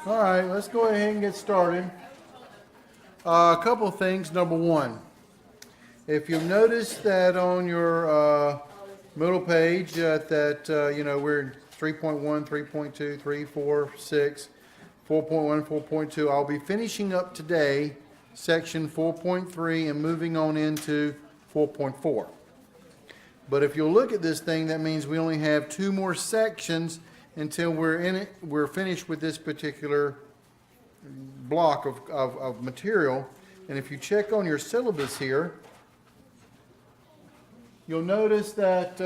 All right, let's go ahead and get started. A couple of things. Number one, if you'll notice that on your middle page we're in 3.1, 3.2, 3, 4, 6, 4.1, 4.2. I'll be finishing up today section 4.3 and moving on into 4.4. But if you'll look at this thing, that means we only have two more sections until we're finished with this particular block of material. And if you check on your syllabus here, you'll notice that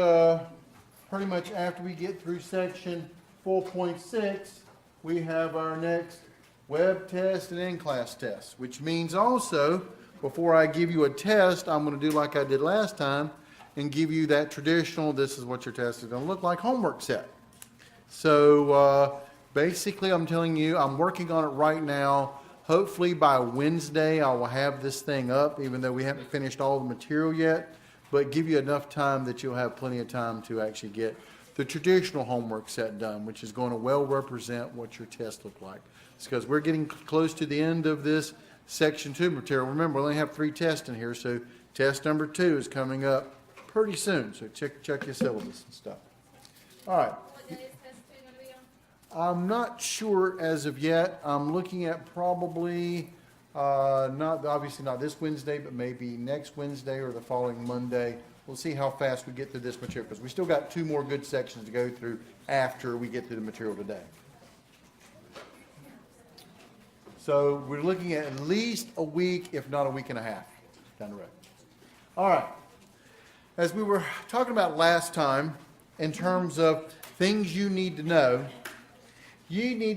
pretty much after we get through section 4.6, we have our next web test and in-class test, which means also, before I give you a test, I'm going to do like I did last time and give you that traditional, this is what your test is going to look like, homework set. So basically, I'm telling you, I'm working on it right now. Hopefully by Wednesday, I will have this thing up, even though we haven't finished all the material yet, but give you enough time that you'll have plenty of time to actually get the traditional homework set done, which is going to well represent what your test look like. It's because we're getting close to the end of this section 2 material. Remember, we only have 3 tests in here, so test number 2 is coming up pretty soon. So check your syllabus and stuff. All right. What day is test 2 going to be on? I'm not sure as of yet. I'm looking at probably, obviously not this Wednesday, but maybe next Wednesday or the following Monday. We'll see how fast we get through this material, because we still got 2 more good sections to go through after we get through the material today. So we're looking at least a week, if not a week and a half down the road. All right. As we were talking about last time, in terms of things you need to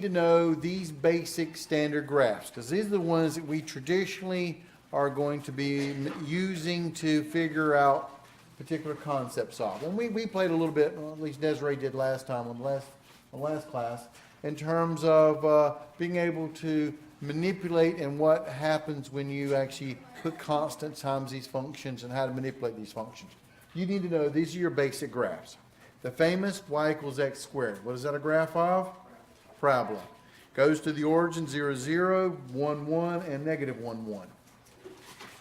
know these basic standard graphs, because these are the ones that we traditionally are going to be using to figure out particular concepts of. And we played a little bit, or at least Desiree did last time on the last class, in terms of being able to manipulate and what happens when you actually put constant times these functions and how to manipulate these functions. You need to know these are your basic graphs. The famous y equals x squared. What is that a graph of? Parabola. Goes to the origin 0, 0, 1, 1, and negative 1, 1.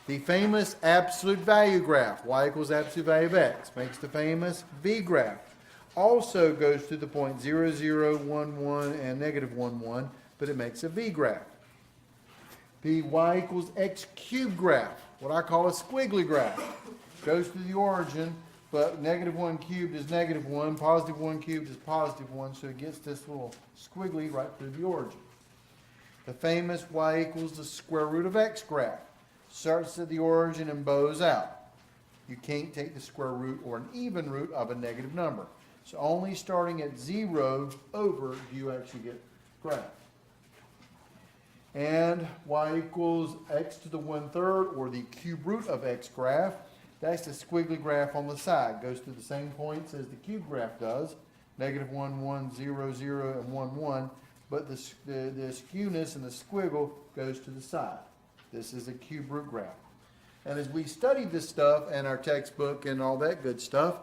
The famous absolute value graph, y equals absolute value of x, makes the famous v graph. Also goes to the point 0, 0, 1, 1, and negative 1, 1, but it makes a v graph. The y equals x cubed graph, what I call a squiggly graph, goes to the origin, but negative 1 cubed is negative 1, positive 1 cubed is positive 1, so it gets this little squiggly right through the origin. The famous y equals the square root of x graph. Starts at the origin and bows out. You can't take the square root or an even root of a negative number. So only starting at 0 over do you actually get graph. And y equals x to the 1/3, or the cube root of x graph. That's the squiggly graph on the side. Goes to the same points as the cube graph does. Negative 1, 1, 0, 0, and 1, 1. But the skewness and the squiggle goes to the side. This is a cube root graph. And as we studied this stuff and our textbook and all that good stuff,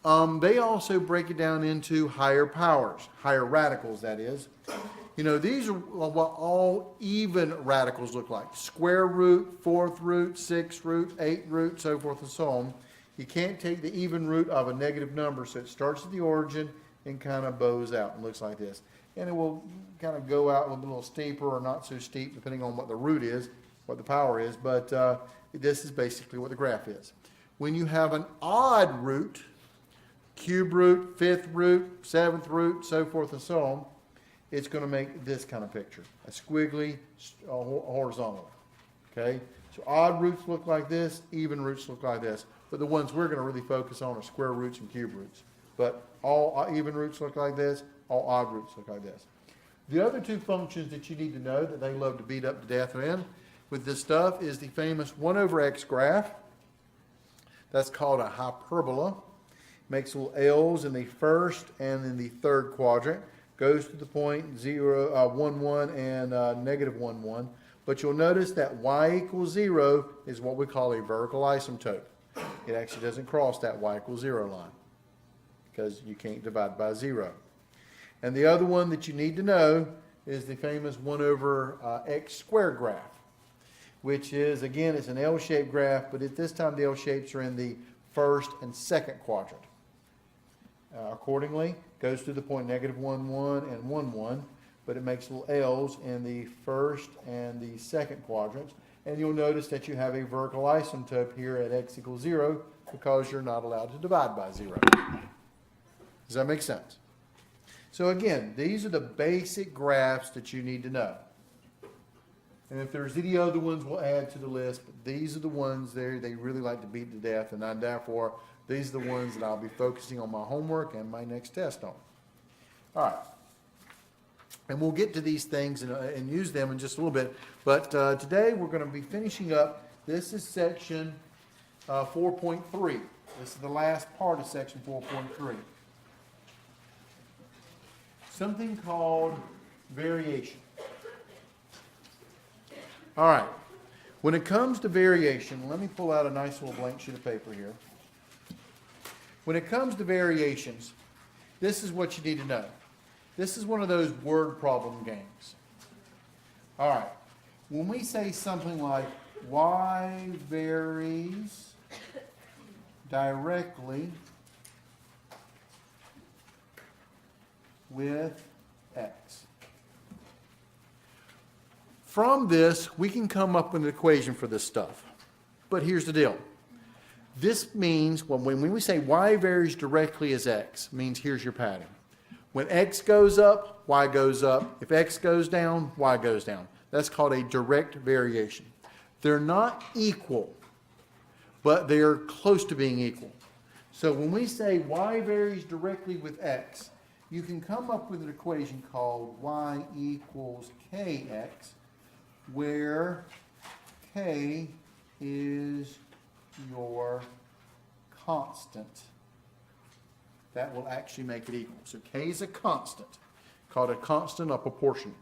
they also break it down into higher powers, higher radicals, that is. You know, these are what all even radicals look like. Square root, 4th root, 6th root, 8th root, so forth and so on. You can't take the even root of a negative number, so it starts at the origin and kind of bows out and looks like this. And it will kind of go out a little steeper or not so steep, depending on what the root is, what the power is, but this is basically what the graph is. When you have an odd root, cube root, 5th root, 7th root, so forth and so on, it's going to make this kind of picture, a squiggly horizontal. Okay, so odd roots look like this, even roots look like this, but the ones we're going to really focus on are square roots and cube roots. But all even roots look like this, all odd roots look like this. The other 2 functions that you need to know that they love to beat up to death in with this stuff is the famous 1 over x graph. That's called a hyperbola. Makes little L's in the first and in the third quadrant. Goes to the point 0, 1, 1, and negative 1, 1. But you'll notice that y equals 0 is what we call a vertical asymptote. It actually doesn't cross that y equals 0 line because you can't divide by 0. And the other one that you need to know is the famous 1 over x squared graph, which is, again, it's an L-shaped graph, but at this time the L-shapes are in the first and second quadrant. Accordingly, goes through the point -1, 1, and 1, 1, but it makes little L's in the first and the second quadrants. And you'll notice that you have a vertical asymptote here at x equals 0 because you're not allowed to divide by 0. Does that make sense? So again, these are the basic graphs that you need to know. And if there's any other ones, we'll add to the list, but these are the ones there they really like to beat to death, and therefore, these are the ones that I'll be focusing on my homework and my next test on. All right. And we'll get to these things and use them in just a little bit, but today we're going to be finishing up. This is section 4.3. This is the last part of section 4.3. Something called variation. All right. When it comes to variation, let me pull out a nice little blank sheet of paper here. When it comes to variations, this is what you need to know. This is one of those word problem games. All right. When we say something like y varies directly with x. From this, we can come up with an equation for this stuff. But here's the deal. This means, when we say y varies directly as x, means here's your pattern. When x goes up, y goes up. If x goes down, y goes down. That's called a direct variation. They're not equal, but they're close to being equal. So when we say y varies directly with x, you can come up with an equation called y equals kx, where k is your constant. That will actually make it equal. So k is a constant, called a constant of proportion.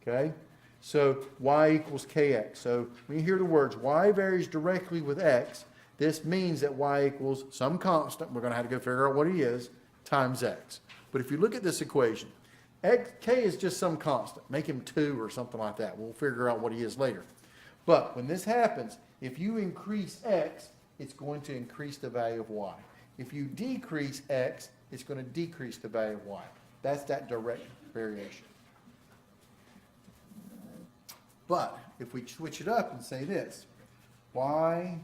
Okay? So y equals kx. So when you hear the words y varies directly with x, this means that y equals some constant, we're going to have to go figure out what it is, times x. But if you look at this equation, k is just some constant. Make him 2 or something like that. We'll figure out what he is later. But when this happens, if you increase x, it's going to increase the value of y. If you decrease x, it's going to decrease the value of y. That's that direct variation. But if we switch it up and say this, y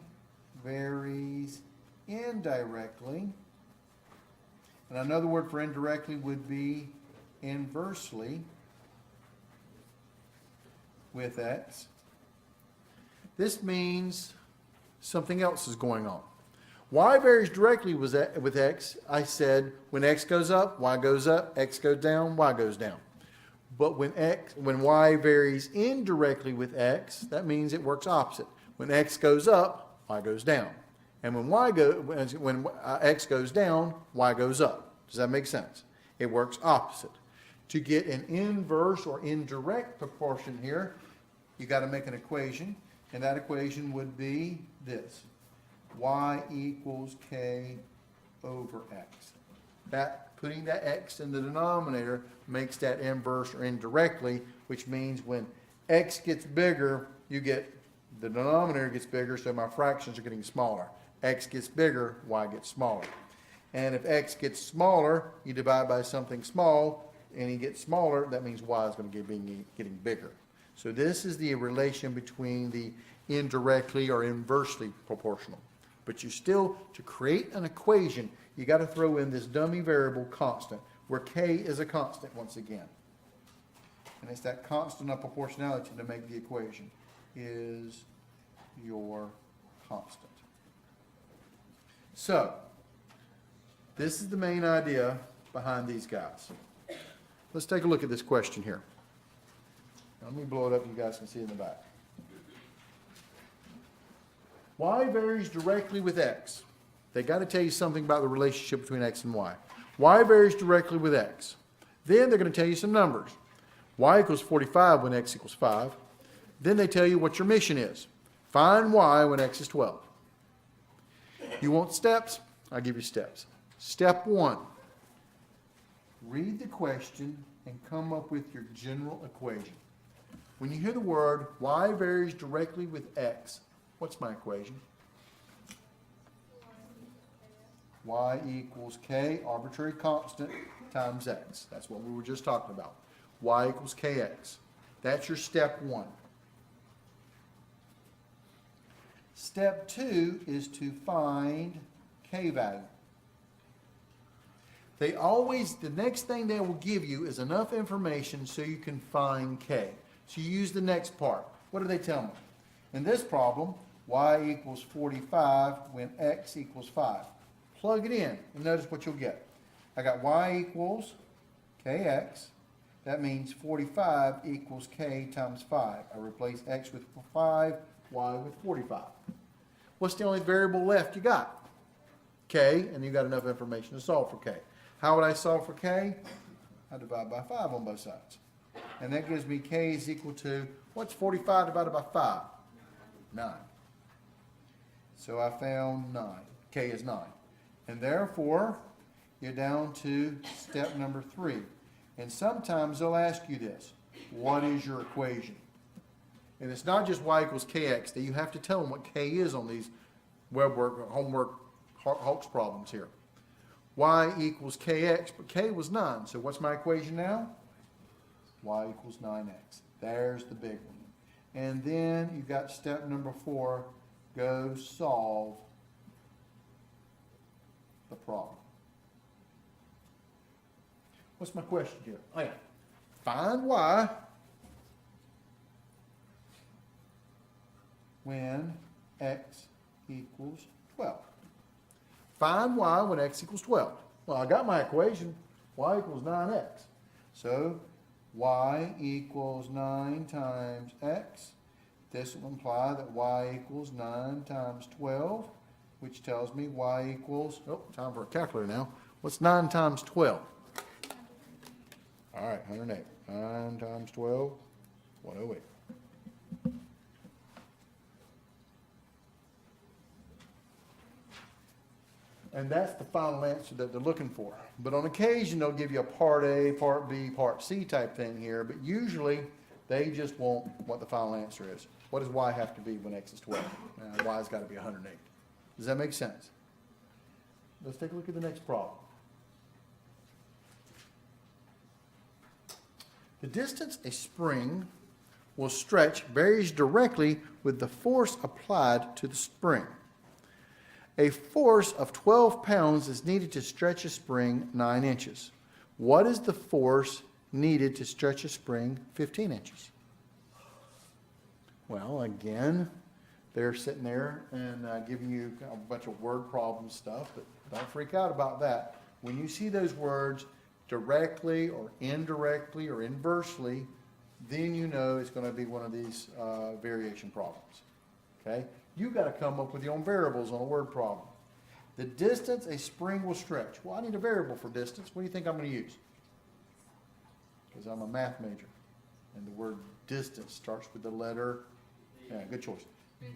varies indirectly, and another word for indirectly would be inversely with x. This means something else is going on. Y varies directly with x. I said when x goes up, y goes up, x goes down, y goes down. But when y varies indirectly with x, that means it works opposite. When x goes up, y goes down. And when x goes down, y goes up. Does that make sense? It works opposite. To get an inverse or indirect proportion here, you got to make an equation, and that equation would be this: y equals k over x. Putting that x in the denominator makes that inverse or indirectly, which means when x gets bigger, the denominator gets bigger, so my fractions are getting smaller. X gets bigger, y gets smaller. And if x gets smaller, you divide by something small, and it gets smaller, that means y is going to be getting bigger. So this is the relation between the indirectly or inversely proportional. But you still, to create an equation, you got to throw in this dummy variable constant, where k is a constant once again. And it's that constant of proportionality to make the equation, is your constant. So, this is the main idea behind these guys. Let's take a look at this question here. Now, let me blow it up, you guys can see in the back. Y varies directly with x. They got to tell you something about the relationship between x and y. Y varies directly with x. Then they're going to tell you some numbers. Y equals 45 when x equals 5. Then they tell you what your mission is. Find y when x is 12. You want steps? I'll give you steps. Step 1. read the question and come up with your general equation. When you hear the word y varies directly with x, what's my equation? Y equals k, arbitrary constant, times x. That's what we were just talking about. Y equals kx. That's your step one. Step two is to find k value. The next thing they will give you is enough information so you can find k. So you use the next part. What do they tell me? In this problem, y equals 45 when x equals 5. Plug it in and notice what you'll get. I got y equals kx. That means 45 equals k times 5. I replace x with 5, y with 45. What's the only variable left you got? K, and you got enough information to solve for k. How would I solve for k? I divide by 5 on both sides. And that gives me k is equal to, what's 45 divided by 5? 9. So I found 9. K is 9. And therefore, you're down to step number 3. And sometimes they'll ask you this: what is your equation? And it's not just y equals kx, that you have to tell them what k is on these web work, homework, Hawks problems here. Y equals kx, but k was 9. So what's my equation now? Y equals 9x. There's the big one. And then you've got step number 4, go solve the problem. What's my question here? Oh yeah. Find y when x equals 12. Find y when x equals 12. Well, I got my equation. Y equals 9x. So y equals 9 times x. This will imply that y equals 9 times 12, which tells me y equals, oh, time for a calculator now. What's 9 times 12? All right, 108. 9 times 12, 108. And that's the final answer that they're looking for. But on occasion, they'll give you a part A, part B, part C type thing here, but usually they just want what the final answer is. What does y have to be when x is 12? Y's got to be 108. Does that make sense? Let's take a look at the next problem. The distance a spring will stretch varies directly with the force applied to the spring. A force of 12 pounds is needed to stretch a spring 9 inches. What is the force needed to stretch a spring 15 inches? Well, again, they're sitting there and giving you a bunch of word problem stuff, but don't freak out about that. When you see those words directly or indirectly or inversely, then you know it's going to be one of these variation problems. Okay? You've got to come up with your own variables on a word problem. The distance a spring will stretch. Well, I need a variable for distance. What do you think I'm going to use? Because I'm a math major. And the word distance starts with the letter, yeah, good choice,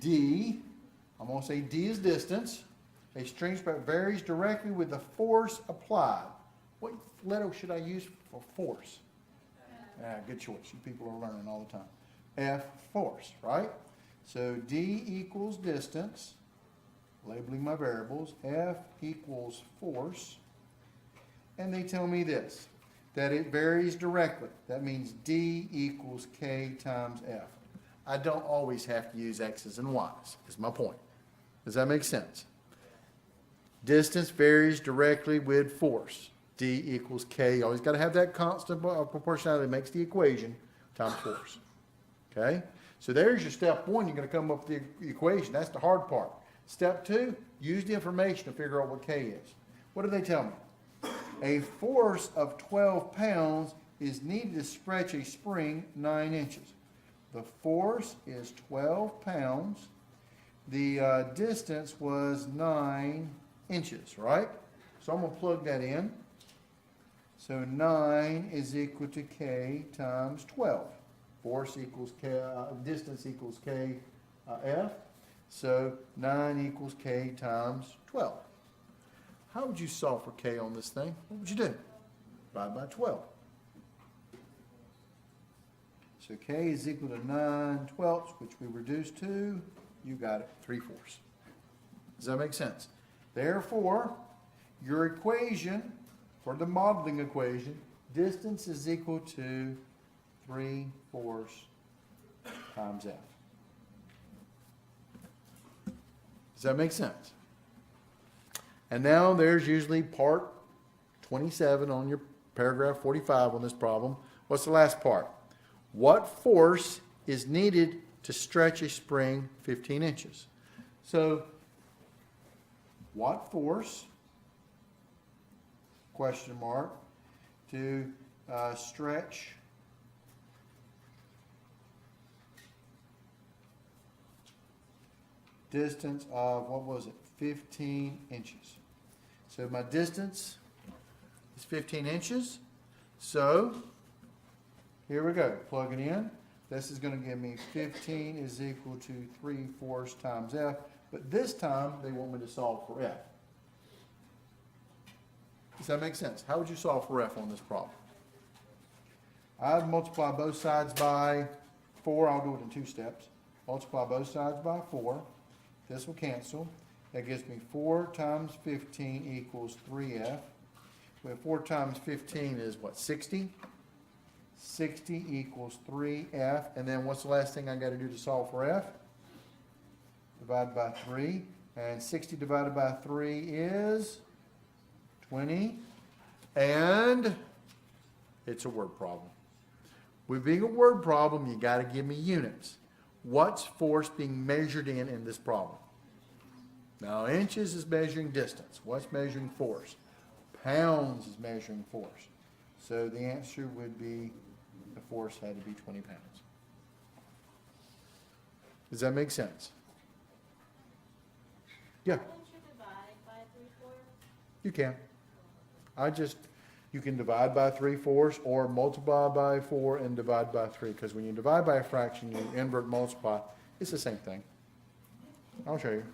D. I'm going to say D is distance. A string varies directly with the force applied. What letter should I use for force? Good choice. You people are learning all the time. F, force, right? So D equals distance, labeling my variables. F equals force. And they tell me this, that it varies directly. That means D equals K times F. I don't always have to use X's and Y's, is my point. Does that make sense? Distance varies directly with force. D equals K. You always got to have that constant proportionality that makes the equation times force. Okay? So there's your step 1. You're going to come up with the equation. That's the hard part. Step 2, use the information to figure out what K is. What do they tell me? A force of 12 pounds is needed to stretch a spring 9 inches. The force is 12 pounds. The distance was 9 inches, right? So I'm going to plug that in. So 9 is equal to K times 12. Force equals K, distance equals K F. So 9 equals K times 12. How would you solve for K on this thing? What would you do? divided by 12. So k is equal to 9/12, which we reduced to, you got it, 3/4. Does that make sense? Therefore, your equation, for the modeling equation, distance is equal to 3/4 times f. Does that make sense? And now there's usually part 27 on your paragraph 45 on this problem. What's the last part? What force is needed to stretch a spring 15 inches? So, what force, question mark, to stretch distance of, what was it, 15 inches. So my distance is 15 inches. So here we go, plug it in. This is going to give me 15 is equal to 3/4 times f. But this time, they want me to solve for f. Does that make sense? How would you solve for f on this problem? I'd multiply both sides by 4. I'll do it in 2 steps. Multiply both sides by 4. This will cancel. That gives me 4 times 15 equals 3f. Well, 4 times 15 is what, 60? 60 equals 3f. And then what's the last thing I got to do to solve for f? Divide by 3. And 60 divided by 3 is 20. And it's a word problem. With being a word problem, you got to give me units. What's force being measured in this problem? Now, inches is measuring distance. What's measuring force? Pounds is measuring force. So the answer would be the force had to be 20 pounds. Does that make sense? Yeah, Wouldn't you divide by 3/4? you can. You can divide by 3/4 or multiply by 4 and divide by 3. Because when you divide by a fraction, you invert multiply. It's the same thing. I'll show you.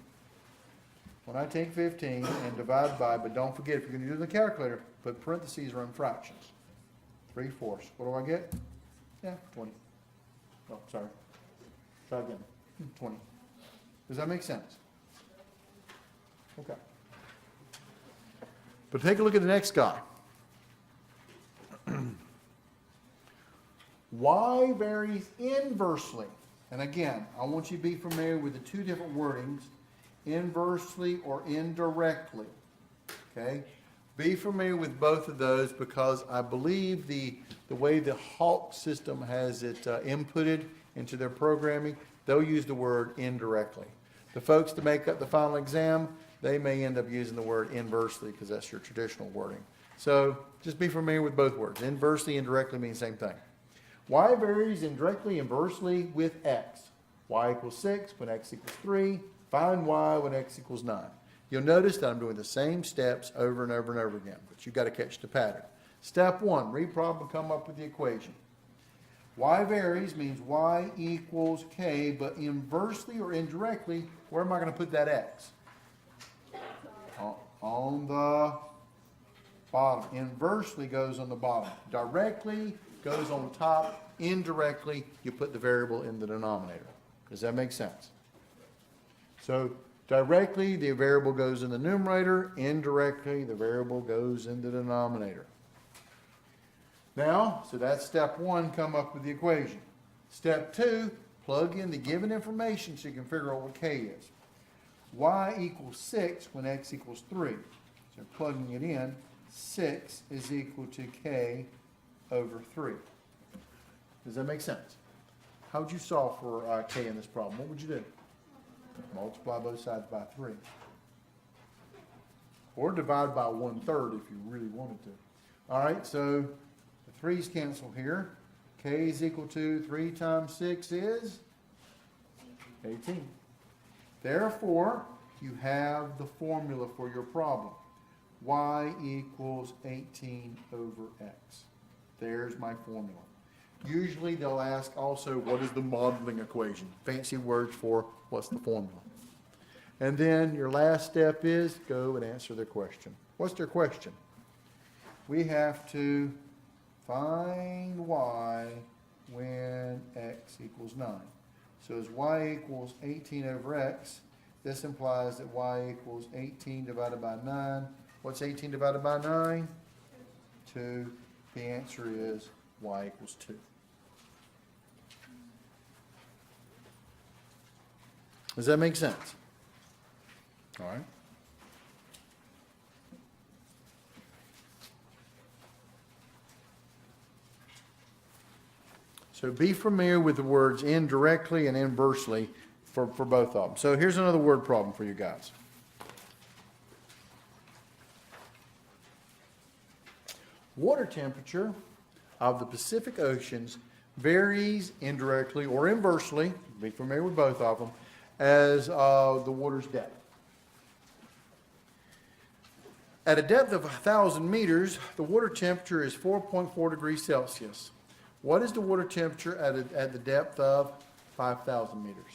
When I take 15 and divide by, but don't forget, if you're going to do it in the calculator, put parentheses around fractions. 3/4. What do I get? Yeah, 20. Oh, sorry. Try again. 20. Does that make sense? Okay. But take a look at the next guy. Y varies inversely. And again, I want you to be familiar with the 2 different wordings, inversely or indirectly. Okay? Be familiar with both of those because I believe the way the Hawk system has it inputted into their programming, they'll use the word indirectly. The folks that make up the final exam, they may end up using the word inversely because that's your traditional wording. So just be familiar with both words. Inversely, indirectly mean the same thing. Y varies indirectly, inversely with x. Y equals 6 when x equals 3. Find y when x equals 9. You'll notice that I'm doing the same steps over and over and over again, but you've got to catch the pattern. Step 1, read problem, come up with the equation. Y varies means y equals k, but inversely or indirectly, where am I going to put that x? On the bottom. Inversely goes on the bottom. Directly goes on top. Indirectly, you put the variable in the denominator. Does that make sense? So directly, the variable goes in the numerator. Indirectly, the variable goes in the denominator. Now, so that's step 1, come up with the equation. Step 2, plug in the given information so you can figure out what k is. Y equals 6 when x equals 3. So plugging it in, 6 is equal to k over 3. Does that make sense? How would you solve for k in this problem? What would you do? Multiply both sides by 3. Or divide by 1/3 if you really wanted to. All right, so the 3's cancel here. K is equal to 3 times 6 is 18. Therefore, you have the formula for your problem. Y equals 18 over x. There's my formula. Usually they'll ask also, what is the modeling equation? Fancy words for what's the formula. And then your last step is go and answer their question. What's their question? we have to find y when x equals 9. So as y equals 18 over x, this implies that y equals 18 divided by 9. What's 18 divided by 9? 2. The answer is y equals 2. Does that make sense? All right. So be familiar with the words indirectly and inversely for both of them. So here's another word problem for you guys. Water temperature of the Pacific Oceans varies indirectly or inversely, be familiar with both of them, as the water's depth. At a depth of 1,000 meters, the water temperature is 4.4 degrees Celsius. What is the water temperature at the depth of 5,000 meters?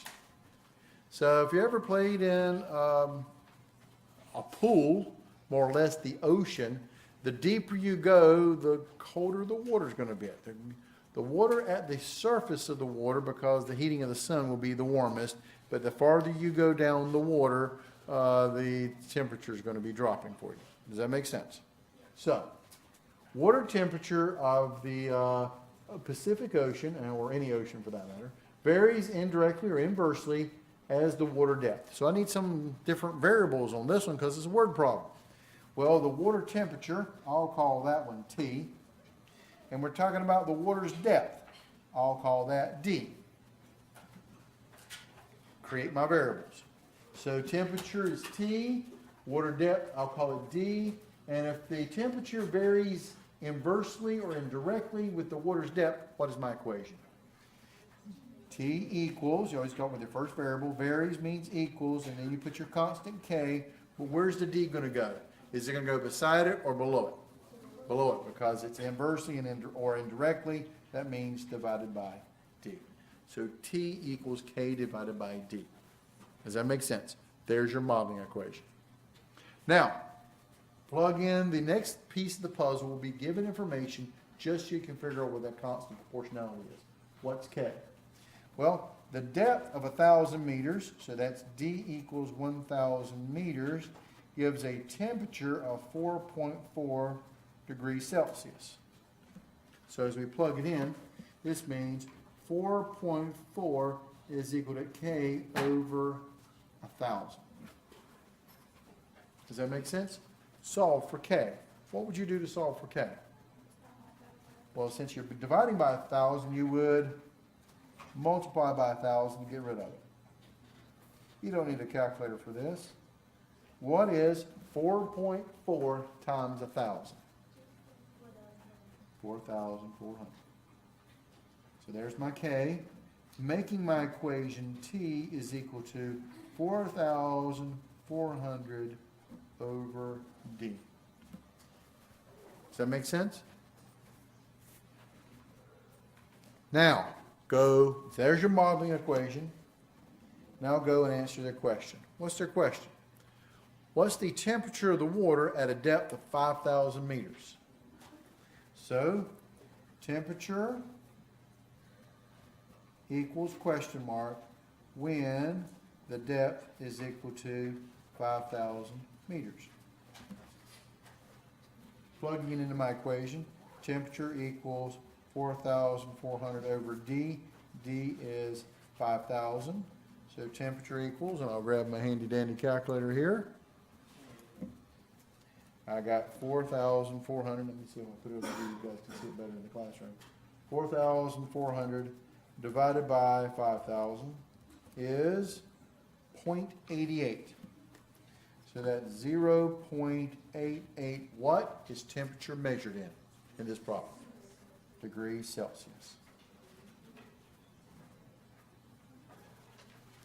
So if you ever played in a pool, more or less the ocean, the deeper you go, the colder the water is going to be. The water at the surface of the water, because the heating of the sun will be the warmest, but the farther you go down the water, the temperature is going to be dropping for you. Does that make sense? So, water temperature of the Pacific Ocean, or any ocean for that matter, varies indirectly or inversely as the water depth. So I need some different variables on this one because it's a word problem. Well, the water temperature, I'll call that one T. And we're talking about the water's depth. I'll call that D. Create my variables. So temperature is T, water depth, I'll call it D. And if the temperature varies inversely or indirectly with the water's depth, what is my equation? T equals, you always start with your first variable, varies means equals, and then you put your constant K. But where's the D going to go? Is it going to go beside it or below it? Below it, because it's inversely or indirectly. That means divided by D. So T equals K divided by D. Does that make sense? There's your modeling equation. Now, plug in the next piece of the puzzle. Will be given information just so you can figure out what that constant proportionality is. What's K? Well, the depth of 1,000 meters, so that's D equals 1,000 meters, gives a temperature of 4.4 degrees Celsius. So as we plug it in, this means 4.4 is equal to K over 1,000. Does that make sense? Solve for K. What would you do to solve for K? Well, since you're dividing by 1,000, you would multiply by 1,000 to get rid of it. You don't need a calculator for this. What is 4.4 times 1,000? 4,400. So there's my K. Making my equation T is equal to 4,400 over D. Does that make sense? Now, there's your modeling equation. Now go and answer their question. What's their question? What's the temperature of the water at a depth of 5,000 meters? So, temperature equals question mark when the depth is equal to 5,000 meters. Plugging it into my equation, temperature equals 4,400 over D. D is 5,000. So temperature equals, and I'll grab my handy dandy calculator here. I got 4,400. Let me see if I put it over here. You guys can see it better in the classroom. 4,400 divided by 5,000 is 0.88. So that's 0.88. What is temperature measured in this problem? Degrees Celsius.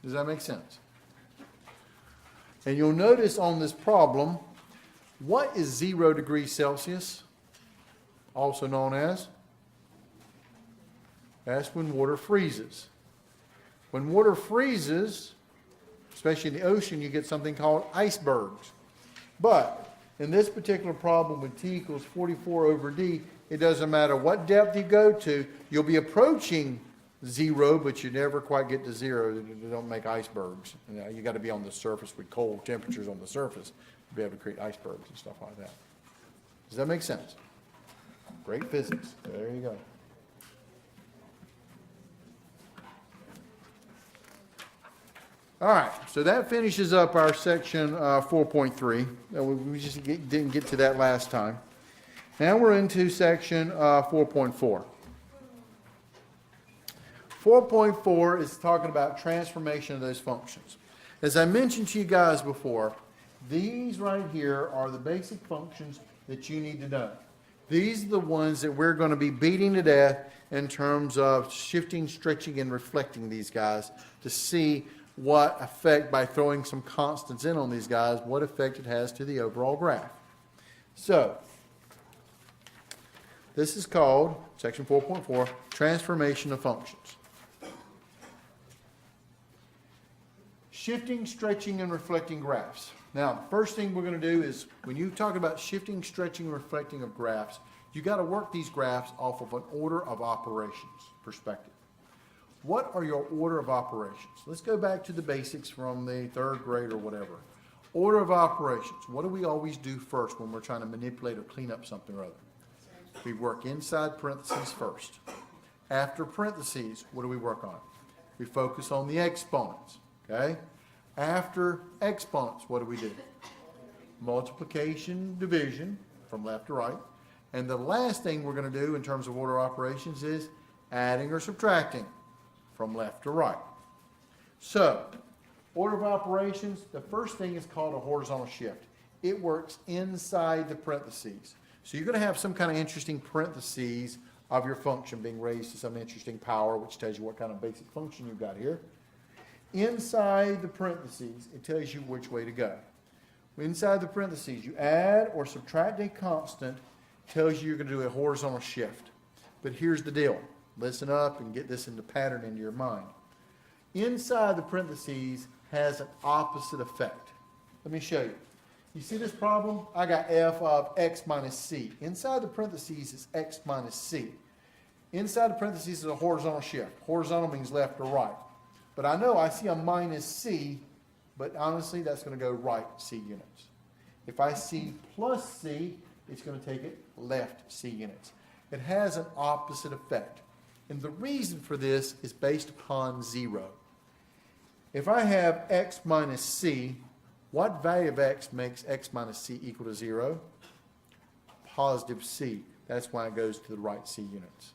Does that make sense? And you'll notice on this problem, what is 0 degrees Celsius? Also known as? That's when water freezes. When water freezes, especially in the ocean, you get something called icebergs. But In this particular problem with t equals 44 over d, it doesn't matter what depth you go to, you'll be approaching 0, but you never quite get to 0. You don't make icebergs. You know, you got to be on the surface with cold temperatures on the surface to be able to create icebergs and stuff like that. Does that make sense? Great physics. There you go. All right, so that finishes up our section 4.3. We just didn't get to that last time. Now we're into section 4.4. 4.4 is talking about transformation of those functions. As I mentioned to you guys before, these right here are the basic functions that you need to know. These are the ones that we're going to be beating to death in terms of shifting, stretching, and reflecting these guys to see what effect, by throwing some constants in on these guys, what effect it has to the overall graph. So, this is called, section 4.4, transformation of functions. Shifting, stretching, and reflecting graphs. Now, the first thing we're going to do is, when you talk about shifting, stretching, and reflecting of graphs, you got to work these graphs off of an order of operations perspective. What are your order of operations? Let's go back to the basics from the 3rd grade or whatever. Order of operations. What do we always do first when we're trying to manipulate or clean up something or other? We work inside parentheses first. After parentheses, what do we work on? We focus on the exponents, okay? After exponents, what do? Multiplication, division, from left to right. And the last thing we're going to do in terms of order of operations is adding or subtracting, from left to right. So, order of operations, the first thing is called a horizontal shift. It works inside the parentheses. So you're going to have some kind of interesting parentheses of your function being raised to some interesting power, which tells you what kind of basic function you've got here. Inside the parentheses, it tells you which way to go. Inside the parentheses, you add or subtract a constant, tells you you're going to do a horizontal shift. But here's the deal. Listen up and get this into pattern into your mind. Inside the parentheses has an opposite effect. Let me show you. You see this problem? I got f of x minus c. Inside the parentheses is x minus c. Inside the parentheses is a horizontal shift. Horizontal means left or right. But I know I see a minus c, but honestly that's going to go right c units. If I see plus c, it's going to take it left c units. It has an opposite effect. And the reason for this is based upon 0. If I have x minus c, what value of x makes x minus c equal to 0? Positive c. That's why it goes to the right c units.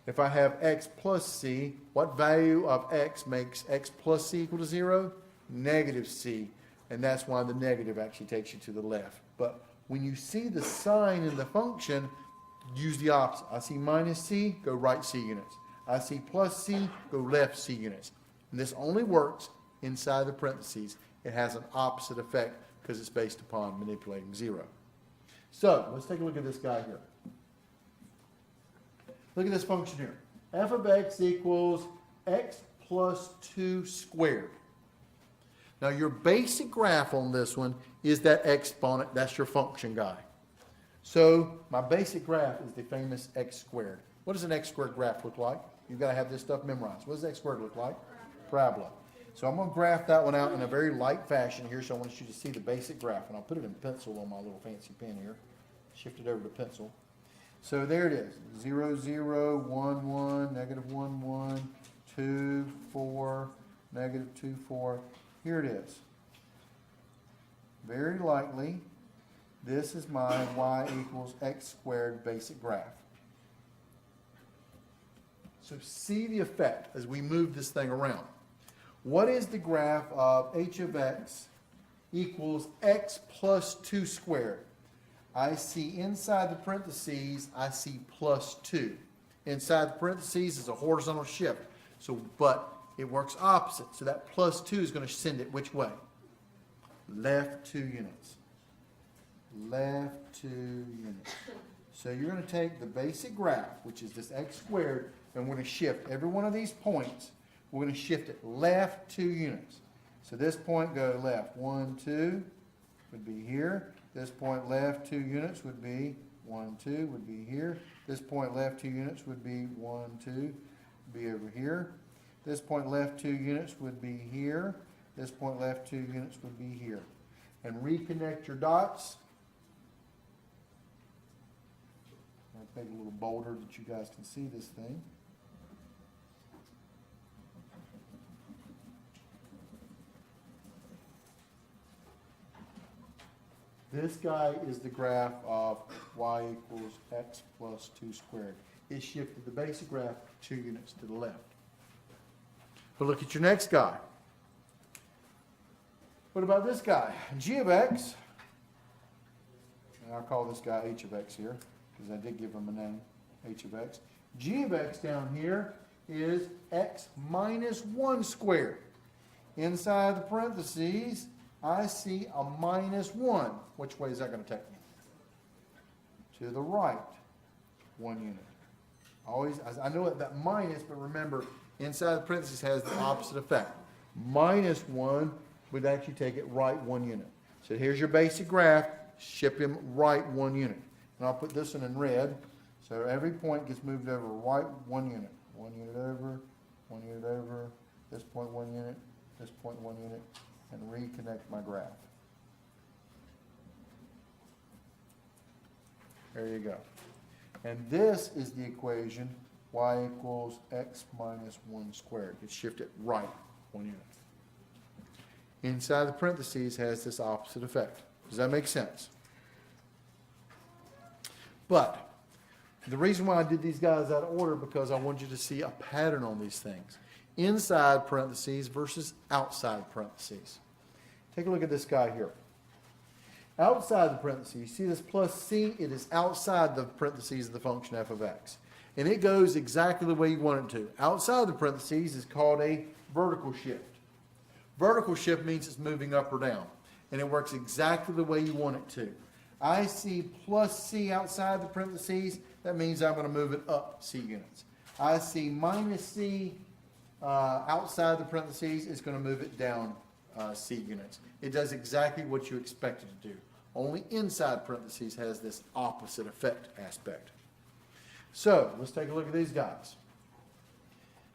If I have x plus c, what value of x makes x plus c equal to 0? Negative c. And that's why the negative actually takes you to the left. But when you see the sign in the function, use the opposite. I see minus c, go right c units. I see plus c, go left c units. And this only works inside the parentheses. It has an opposite effect because it's based upon manipulating 0. So, let's take a look at this guy here. Look at this function here. F of x equals x plus 2 squared. Now, your basic graph on this one is that exponent. That's your function guy. So, my basic graph is the famous x squared. What does an x squared graph look like? You've got to have this stuff memorized. What does x squared look like? Parabola. So I'm going to graph that one out in a very light fashion here, so I want you to see the basic graph. And I'll put it in pencil on my little fancy pen here. Shift it over to pencil. So there it is. 0, 0, 1, 1, negative 1, 1, 2, 4, negative 2, 4. Here it is. Very lightly, this is my y equals x squared basic graph. So see the effect as we move this thing around. What is the graph of h of x equals x plus 2 squared? I see inside the parentheses, I see plus 2. Inside the parentheses is a horizontal shift. So, but it works opposite. So that plus 2 is going to send it which way? Left 2 units. Left 2 units. So you're going to take the basic graph, which is this x squared, and we're going to shift every one of these points. We're going to shift it left 2 units. So this point go left 1, 2 would be here. This point left 2 units would be 1, 2 would be here. This point left 2 units would be 1, 2, be over here. This point left 2 units would be here. This point left 2 units would be here. And reconnect your dots. I'll make it a little bolder that you guys can see this thing. This guy is the graph of y equals x plus 2 squared. It shifted the basic graph 2 units to the left. But look at your next guy. What about this guy? G of x, and I'll call this guy h of x here, because I did give him a name, h of x. G of x down here is x minus 1 squared. Inside the parentheses, I see a minus 1. Which way is that going to take me? To the right, 1 unit. Always, I know that minus, but remember, inside the parentheses has the opposite effect. Minus 1 would actually take it right 1 unit. So here's your basic graph, shift him right 1 unit. And I'll put this one in red, so every point gets moved over right 1 unit. 1 unit over, 1 unit over, this point 1 unit, this point 1 unit, and reconnect my graph. There you go. And this is the equation y equals x minus 1 squared. It's shifted right 1 unit. Inside the parentheses has this opposite effect. Does that make sense? But the reason why I did these guys out of order, because I want you to see a pattern on these things. Inside parentheses versus outside parentheses. Take a look at this guy here. Outside the parentheses, you see this plus c, it is outside the parentheses of the function f of x. And it goes exactly the way you want it to. Outside the parentheses is called a vertical shift. Vertical shift means it's moving up or down. And it works exactly the way you want it to. I see plus c outside the parentheses, that means I'm going to move it up c units. I see minus c outside the parentheses is going to move it down c units. It does exactly what you expect it to do. Only inside parentheses has this opposite effect aspect. So let's take a look at these guys.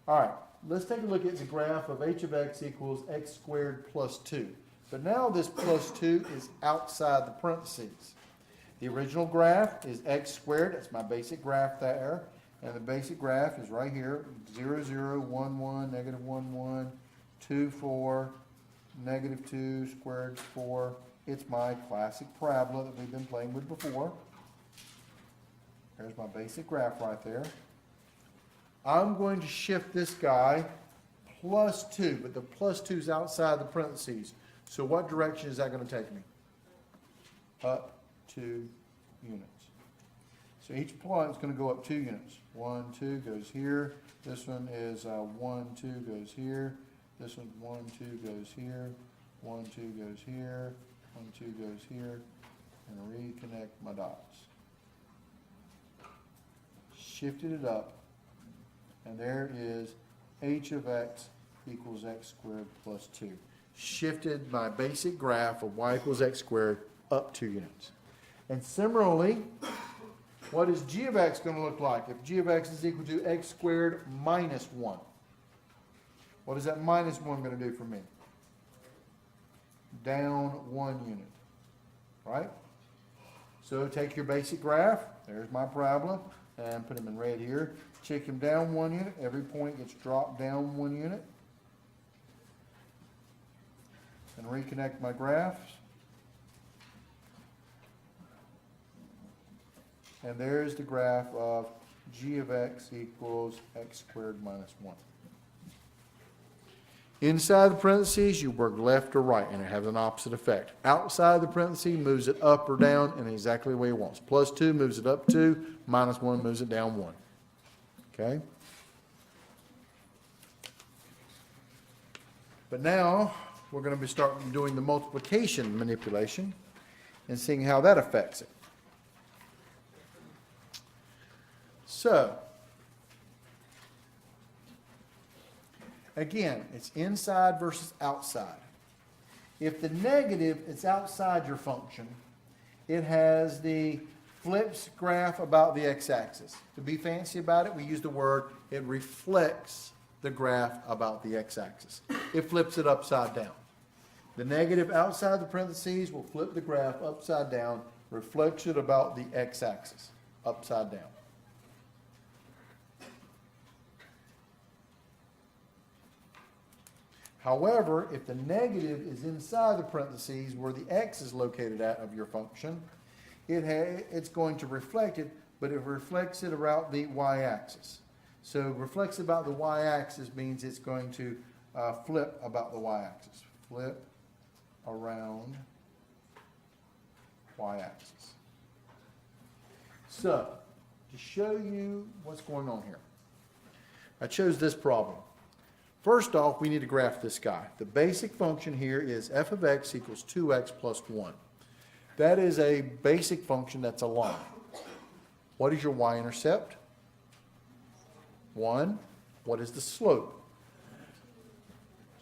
All right, let's take a look at the graph of h of x equals x squared plus 2. But now this plus 2 is outside the parentheses. The original graph is x squared. That's my basic graph there. And the basic graph is right here, 0, 0, 1, 1, negative 1, 1, 2, 4, negative 2 squared 4. It's my classic parabola that we've been playing with before. There's my basic graph right there. I'm going to shift this guy plus 2, but the plus 2 is outside the parentheses. So what direction is that going to take me? Up 2 units. So each point is going to go up 2 units. 1, 2 goes here. This one is 1, 2 goes here. This one, 1, 2 goes here. 1, 2 goes here. 1, 2 goes here. And reconnect my dots. Shifted it up. And there is h of x equals x squared plus 2. Shifted my basic graph of y equals x squared up 2 units. And similarly, what is g of x going to look like? If g of x is equal to x squared minus 1. What is that minus 1 going to do for me? Down 1 unit. Right? So take your basic graph. There's my parabola. And put them in red here. Check them down 1 unit. Every point gets dropped down 1 unit. And reconnect my graphs. And there's the graph of g of x equals x squared minus 1. Inside the parentheses, you work left or right, and it has an opposite effect. Outside the parentheses, moves it up or down in exactly the way it wants. Plus 2 moves it up 2, minus 1 moves it down 1. Okay? But now, we're going to be starting doing the multiplication manipulation and seeing how that affects it. So, again, it's inside versus outside. If the negative is outside your function it has the flips graph about the x-axis. To be fancy about it, we use the word, it reflects the graph about the x-axis. It flips it upside down. The negative outside the parentheses will flip the graph upside down, reflects it about the x-axis, upside down. However, if the negative is inside the parentheses where the x is located at of your function, it's going to reflect it, but it reflects it about the y-axis. So reflects about the y-axis means it's going to flip about the y-axis. Flip around y-axis. So, to show you what's going on here, I chose this problem. First off, we need to graph this guy. The basic function here is f of x equals 2x plus 1. That is a basic function that's a line. What is your y-intercept? 1. What is the slope?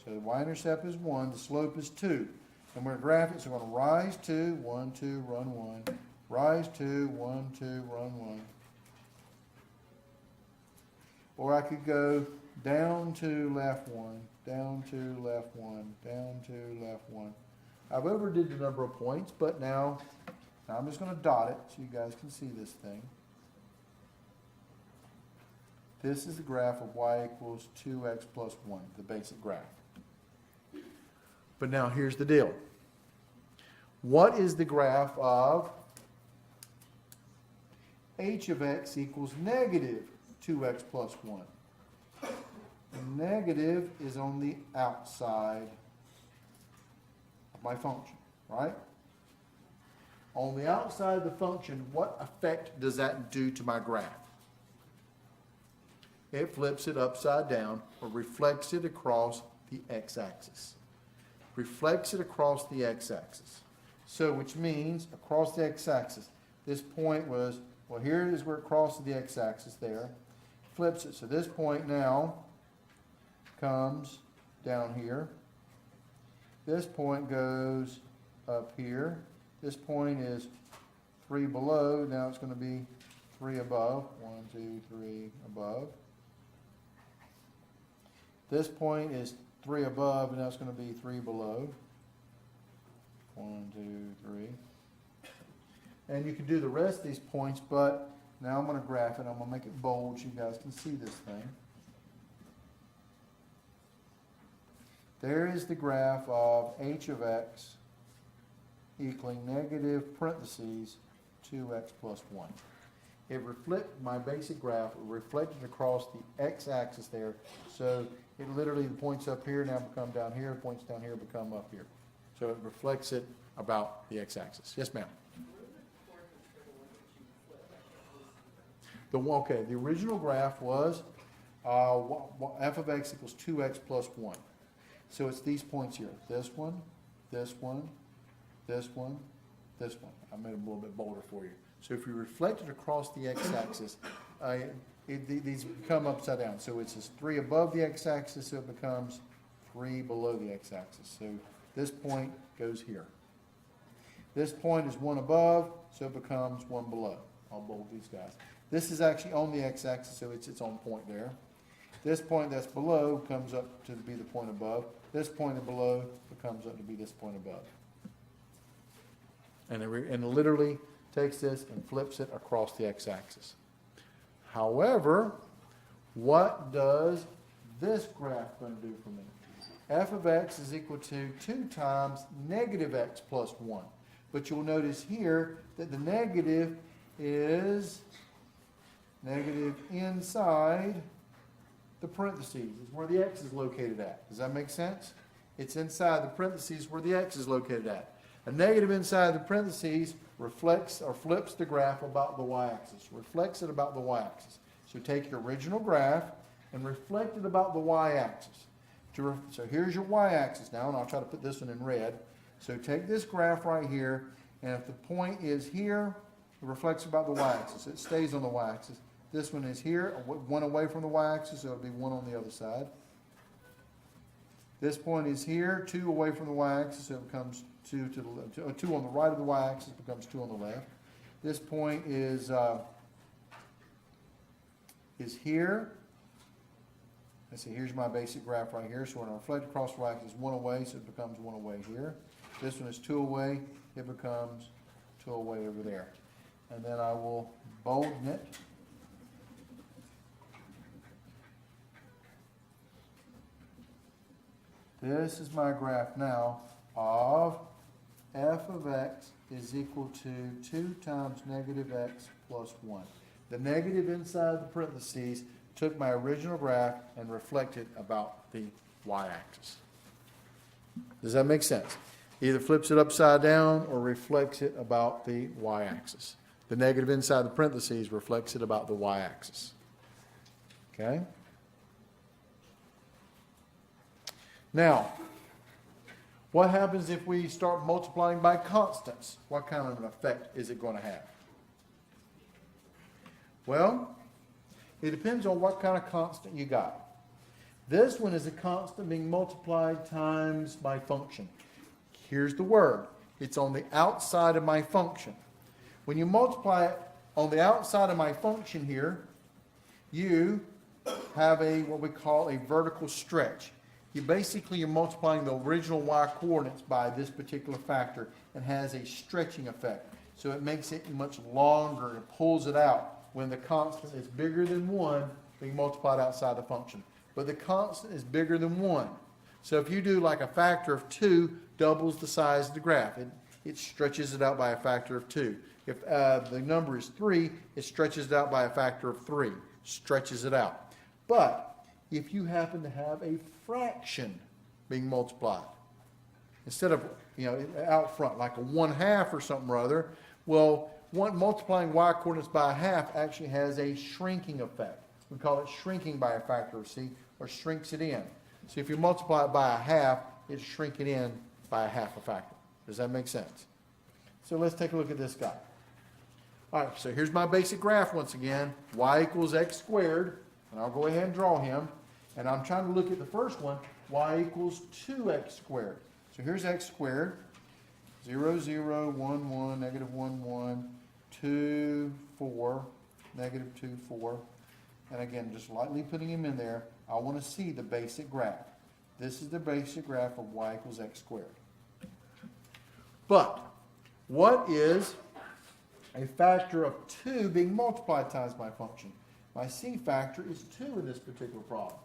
So the y-intercept is 1, the slope is 2. And we're going to graph it, so we're going to rise 2, 1, 2, run 1. Rise 2, 1, 2, run 1. Or I could go down 2, left 1, down 2, left 1, down 2, left 1. I've overdid the number of points, but now I'm just going to dot it so you guys can see this thing. This is the graph of y equals 2x plus 1, the basic graph. But now here's the deal. What is the graph of h of x equals negative 2x plus 1? The negative is on the outside of my function, right? On the outside of the function, what effect does that do to my graph? It flips it upside down or reflects it across the x-axis. Reflects it across the x-axis. So, which means across the x-axis, this point was, well, here is where it crosses the x-axis there. Flips it. So this point now comes down here. This point goes up here. This point is 3 below. Now it's going to be 3 above. 1, 2, 3 above. This point is 3 above, and now it's going to be 3 below. 1, 2, 3. And you can do the rest of these points, but now I'm going to graph it. I'm going to make it bold so you guys can see this thing. There is the graph of h of x equaling negative parentheses 2x plus 1. It reflects my basic graph, reflected across the x-axis there. So it literally, the points up here now become down here, the points down here become up here. So it reflects it about the x-axis. Yes, ma'am. The original graph was f of x equals 2x plus 1. So it's these points here. This one, this one, this one, this one. I made them a little bit bolder for you. So if you reflect it across the x-axis, these become upside down. So it's just 3 above the x-axis, so it becomes 3 below the x-axis. So this point goes here. This point is 1 above, so it becomes 1 below. I'll bold these guys. This is actually on the x-axis, so it's its own point there. This point that's below comes up to be the point above. This point below becomes up to be this point above. And it literally takes this and flips it across the x-axis. However, what does this graph going to do for me? F of x is equal to 2 times negative x plus 1. But you'll notice here that the negative is negative inside the parentheses. Is where the x is located at. Does that make sense? It's inside the parentheses where the x is located at. A negative inside the parentheses reflects or flips the graph about the y-axis. Reflects it about the y-axis. So take your original graph and reflect it about the y-axis. So here's your y-axis now, and I'll try to put this one in red. So take this graph right here, and if the point is here, it reflects about the y-axis. It stays on the y-axis. This one is here, 1 away from the y-axis, so it'll be 1 on the other side. This point is here, 2 away from the y-axis, so it becomes 2 to the left, 2 on the right of the y-axis becomes 2 on the left. This point is here. Let's see, here's my basic graph right here. So when I reflect across the y-axis 1 away, so it becomes 1 away here. This one is 2 away, it becomes 2 away over there. And then I will bolden it. This is my graph now of f of x is equal to 2 times negative x plus 1. The negative inside the parentheses took my original graph and reflected about the y-axis. Does that make sense? Either flips it upside down or reflects it about the y-axis. The negative inside the parentheses reflects it about the y-axis. Okay? Now, what happens if we start multiplying by constants? What kind of an effect is it going to have? Well, it depends on what kind of constant you got. This one is a constant being multiplied times my function. Here's the word. It's on the outside of my function. When you multiply it on the outside of my function here, you have what we call a vertical stretch. You're multiplying the original y coordinates by this particular factor and has a stretching effect. So it makes it much longer and pulls it out when the constant is bigger than 1 being multiplied outside the function. But the constant is bigger than 1. So if you do like a factor of 2 doubles the size of the graph. It stretches it out by a factor of 2. If the number is 3, it stretches it out by a factor of 3. Stretches it out. But if you happen to have a fraction being multiplied, instead of, out front, like a 1/2 or something or other, well, multiplying y coordinates by a half actually has a shrinking effect. We call it shrinking by a factor of c, or shrinks it in. So if you multiply it by a half, it's shrinking in by a half a factor. Does that make sense? So let's take a look at this guy. All right, so here's my basic graph once again. Y equals x squared, and I'll go ahead and draw him. And I'm trying to look at the first one, y equals 2x squared. So here's x squared, 0, 0, 1, 1, negative 1, 1, 2, 4, negative 2, 4. And again, just lightly putting him in there, I want to see the basic graph. This is the basic graph of y equals x squared. But what is a factor of 2 being multiplied times my function? My c factor is 2 in this particular problem.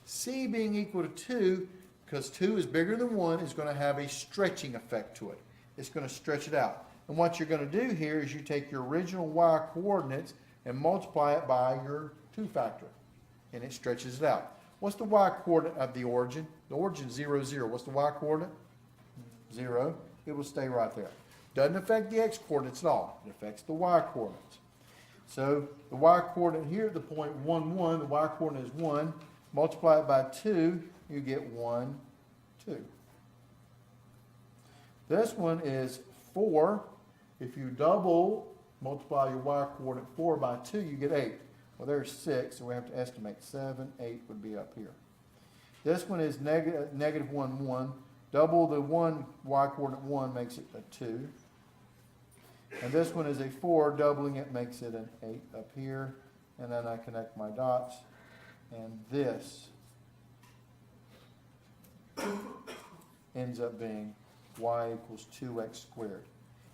C being equal to 2, because 2 is bigger than 1, is going to have a stretching effect to it. It's going to stretch it out. And what you're going to do here is you take your original y coordinates and multiply it by your 2 factor, and it stretches it out. What's the y coordinate of the origin? The origin is 0, 0. What's the y coordinate? 0. It will stay right there. Doesn't affect the x coordinates at all. It affects the y coordinates. So the y coordinate here at the point 1, 1, the y coordinate is 1. Multiply it by 2, you get 1, 2. This one is 4. If you multiply your y coordinate 4 by 2, you get 8. Well, there's 6, so we have to estimate 7, 8 would be up here. This one is negative 1, 1. Double the y coordinate 1 makes it a 2. And this one is a 4, doubling it makes it an 8 up here. And then I connect my dots. And this ends up being y equals 2x squared.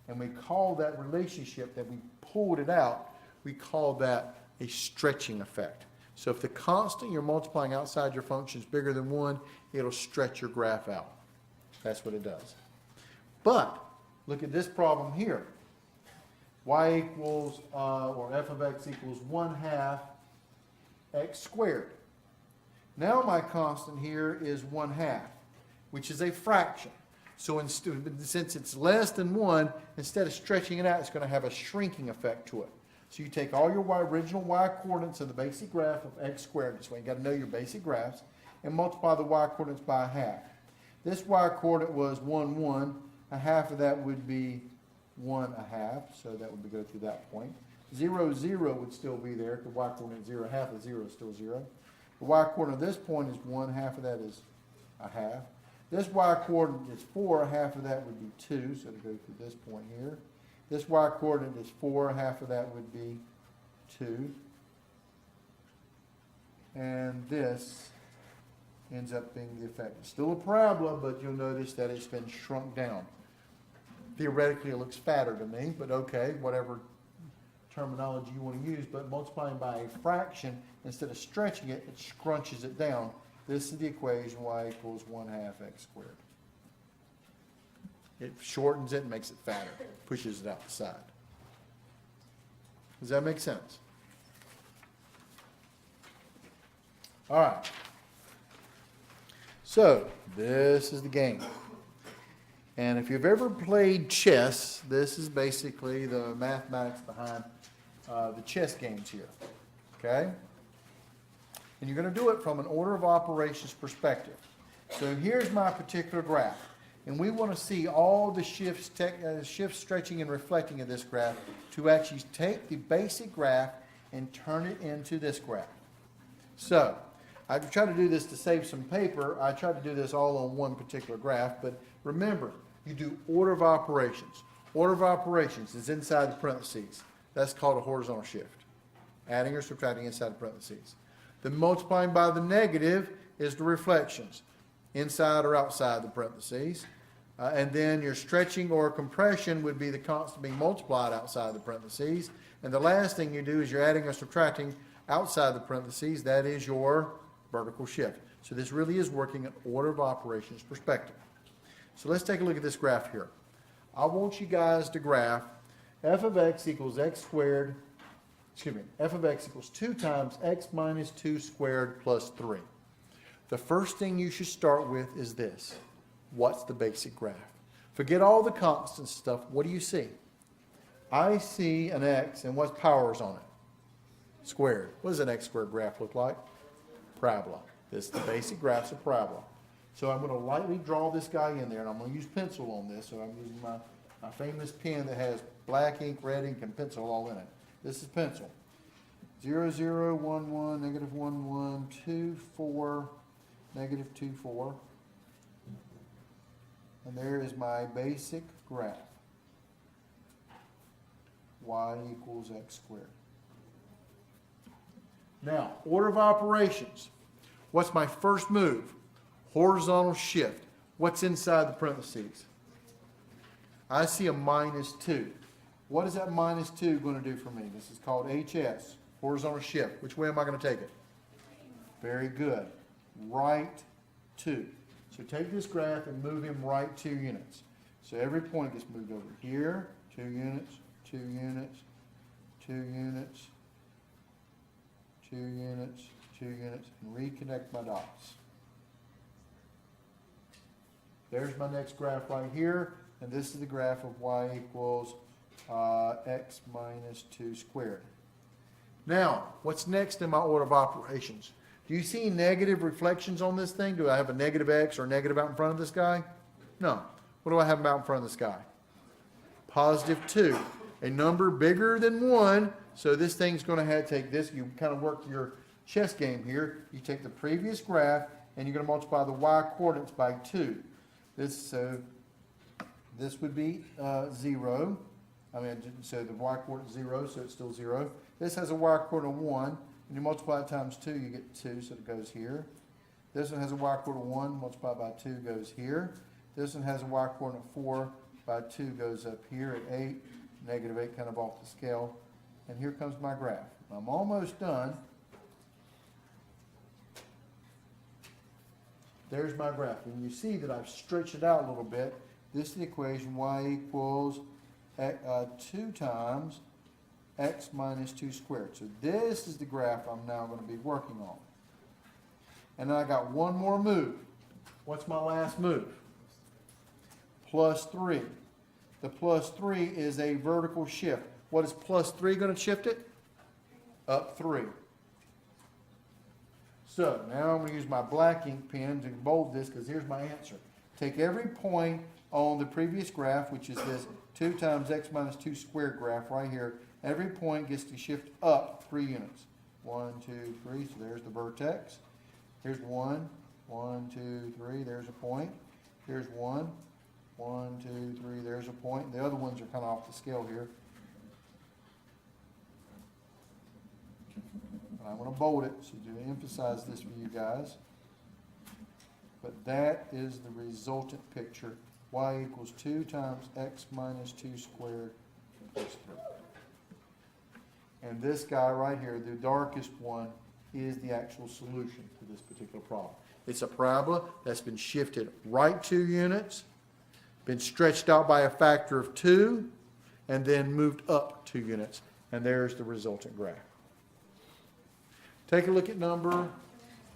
And we call that relationship that we pulled it out, we call that a stretching effect. So if the constant you're multiplying outside your function is bigger than 1, it'll stretch your graph out. That's what it does. But look at this problem here. Y equals, or f of x equals 1/2 x squared. Now my constant here is 1/2, which is a fraction. So since it's less than 1, instead of stretching it out, it's going to have a shrinking effect to it. So you take all your original y coordinates of the basic graph of x squared, this way you got to know your basic graphs, and multiply the y coordinates by a half. This y coordinate was 1, 1. A half of that would be 1/2, so that would go through that point. 0, 0 would still be there. The y coordinate is 0, half of 0 is still 0. The y coordinate of this point is 1, half of that is a half. This y coordinate is 4, half of that would be 2, so to go through this point here. This y coordinate is 4, half of that would be 2. And this ends up being the effect. It's still a parabola, but you'll notice that it's been shrunk down. Theoretically, it looks fatter to me, but okay, whatever terminology you want to use, but multiplying by a fraction, instead of stretching it, it scrunches it down. This is the equation y equals 1/2 x squared. It shortens it and makes it fatter, pushes it out the side. Does that make sense? All right. So, this is the game. And if you've ever played chess, this is basically the mathematics behind the chess games here. Okay? And you're going to do it from an order of operations perspective. So here's my particular graph. And we want to see all the shifts, stretching, and reflecting of this graph to actually take the basic graph and turn it into this graph. So, I try to do this to save some paper. I try to do this all on one particular graph, but remember, you do order of operations. Order of operations is inside the parentheses. That's called a horizontal shift. Adding or subtracting inside the parentheses. The multiplying by the negative is the reflections, inside or outside the parentheses. And then your stretching or compression would be the constant being multiplied outside the parentheses. And the last thing you do is you're adding or subtracting outside the parentheses. That is your vertical shift. So this really is working an order of operations perspective. So let's take a look at this graph here. I want you guys to graph f of x equals x squared, f of x equals 2 times x minus 2 squared plus 3. The first thing you should start with is this. What's the basic graph? Forget all the constant stuff. What do you see? I see an x, and what power is on it? Squared. What does an x squared graph look like? Parabola. This is the basic graphs of parabola. So I'm going to lightly draw this guy in there, and I'm going to use pencil on this. So I'm using my famous pen that has black ink, red ink, and pencil all in it. This is pencil. 0, 0, 1, 1, negative 1, 1, 2, 4, negative 2, 4. And there is my basic graph. Y equals x squared. Now, order of operations. What's my first move? Horizontal shift. What's inside the parentheses? I see a minus 2. What is that minus 2 going to do for me? This is called HS, horizontal shift. Which way am I going to take it? Very good. Right 2. So take this graph and move him right 2 units. So every point gets moved over here, 2 units, 2 units, 2 units, 2 units, 2 units, and reconnect my dots. There's my next graph right here, and this is the graph of y equals x minus 2 squared. Now, what's next in my order of operations? Do you see negative reflections on this thing? Do I have a negative x or negative out in front of this guy? No. What do I have out in front of this guy? Positive 2. A number bigger than 1, so this thing's going to have to take this. You kind of work your chess game here. You take the previous graph, and you're going to multiply the y coordinates by 2. This would be 0. So the y coordinate is 0, so it's still 0. This has a y coordinate of 1. When you multiply it times 2, you get 2, so it goes here. This one has a y coordinate of 1, multiplied by 2 goes here. This one has a y coordinate of 4, by 2 goes up here at 8, negative 8 kind of off the scale. And here comes my graph. I'm almost done. There's my graph. And you see that I've stretched it out a little bit. This is the equation y equals 2 times x minus 2 squared. So this is the graph I'm now going to be working on. And then I got one more move. What's my last move? Plus 3. The plus 3 is a vertical shift. What is plus 3 going to shift it? Up 3. So now I'm going to use my black ink pen to bold this, because here's my answer. Take every point on the previous graph, which is this 2 times x minus 2 squared graph right here. Every point gets to shift up 3 units. 1, 2, 3. So there's the vertex. Here's 1, 1, 2, 3. There's a point. Here's 1, 1, 2, 3, there's a point. The other ones are kind of off the scale here. And I'm going to bold it, so to emphasize this for you guys. But that is the resultant picture. Y equals 2 times x minus 2 squared plus 3. And this guy right here, the darkest one, is the actual solution to this particular problem. It's a parabola that's been shifted right 2 units, been stretched out by a factor of 2, and then moved up 2 units. And there's the resultant graph. Take a look at number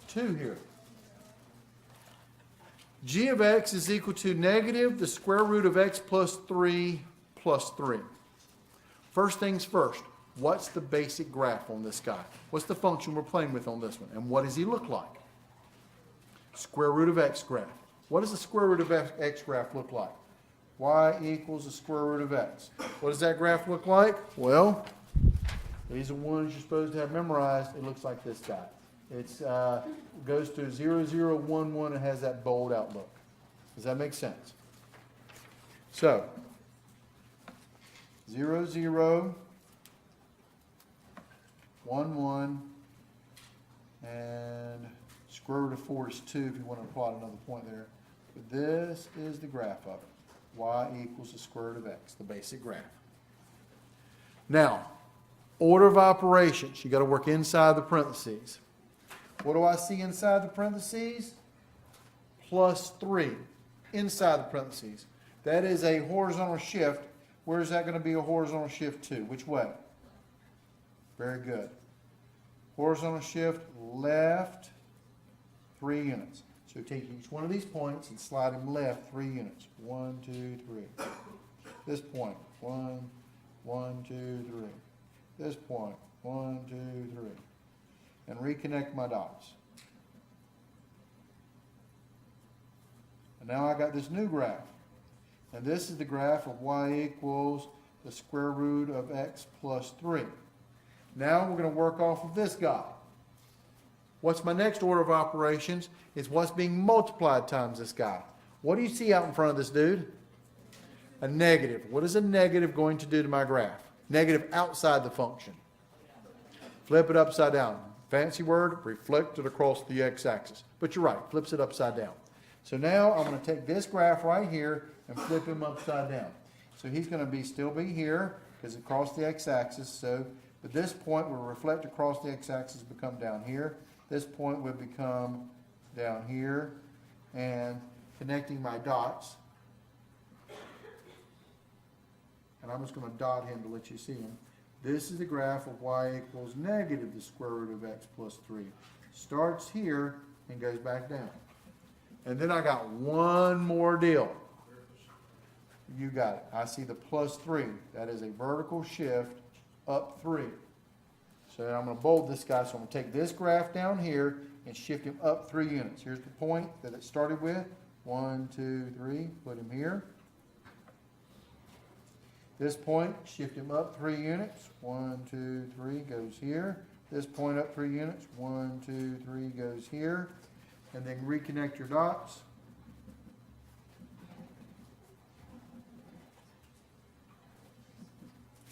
2 here. G of x is equal to negative the square root of x plus 3 plus 3. First things first, what's the basic graph on this guy? What's the function we're playing with on this one? And what does he look like? Square root of x graph. What does the square root of x graph look like? Y equals the square root of x. What does that graph look like? Well, these are ones you're supposed to have memorized. It looks like this guy. It's goes to 0, 0, 1, 1 and has that bold outlook. Does that make sense? So, 0, 0, 1, 1, and square root of 4 is 2 if you want to plot another point there. But this is the graph of it. Y equals the square root of x, the basic graph. Now, order of operations. You got to work inside the parentheses. What do I see inside the parentheses? Plus 3 inside the parentheses. That is a horizontal shift. Where is that going to be a horizontal shift to? Which way? Very good. Horizontal shift left 3 units. So take each one of these points and slide them left 3 units. 1, 2, 3. This point, 1, 1, 2, 3. This point, 1, 2, 3. And reconnect my dots. And now I got this new graph. And this is the graph of y equals the square root of x plus 3. Now we're going to work off of this guy. What's my next order of operations? Is what's being multiplied times this guy. What do you see out in front of this dude? A negative. What is a negative going to do to my graph? Negative outside the function. Flip it upside down. Fancy word, reflect it across the x-axis. But you're right, flips it upside down. So now I'm going to take this graph right here and flip him upside down. So he's going to still be here because it's across the x-axis. So at this point, we'll reflect across the x-axis, become down here. This point would become down here, and connecting my dots. And I'm just going to dot him to let you see him. This is the graph of y equals negative the square root of x plus 3. Starts here and goes back down. And then I got one more deal. You got it. I see the plus 3. That is a vertical shift up 3. So I'm going to bold this guy. So I'm going to take this graph down here and shift him up 3 units. Here's the point that it started with. 1, 2, 3. Put him here. This point, shift him up 3 units. 1, 2, 3 goes here. This point up 3 units. 1, 2, 3 goes here. And then reconnect your dots.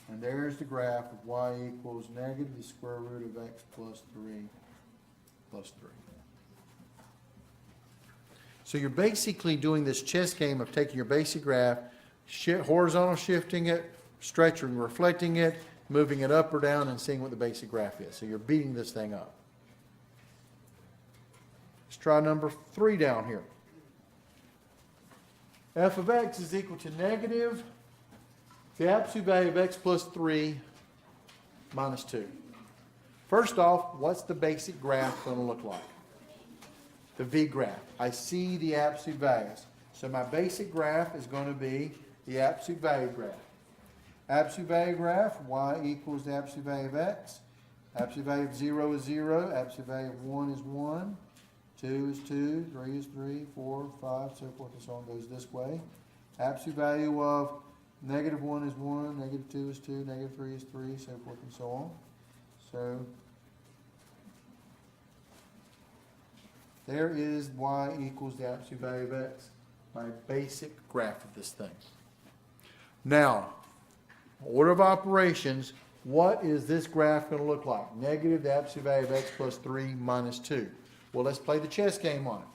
And there's the graph of y equals negative the square root of x plus 3 plus 3. So you're basically doing this chess game of taking your basic graph, horizontal shifting it, stretching, reflecting it, moving it up or down, and seeing what the basic graph is. So you're beating this thing up. Let's try number 3 down here. F of x is equal to negative the absolute value of x plus 3 minus 2. First off, what's the basic graph going to look like? The V graph. I see the absolute values. So my basic graph is going to be the absolute value graph. Absolute value graph, y equals the absolute value of x. Absolute value of 0 is 0. Absolute value of 1 is 1. 2 is 2. 3 is 3. 4, 5, so forth and so on goes this way. Absolute value of negative 1 is 1. Negative 2 is 2. Negative 3 is 3, so forth and so on. So there is y equals the absolute value of x. my basic graph of this thing. Now, order of operations, what is this graph going to look like? Negative the absolute value of x plus 3 minus 2. Well, let's play the chess game on it.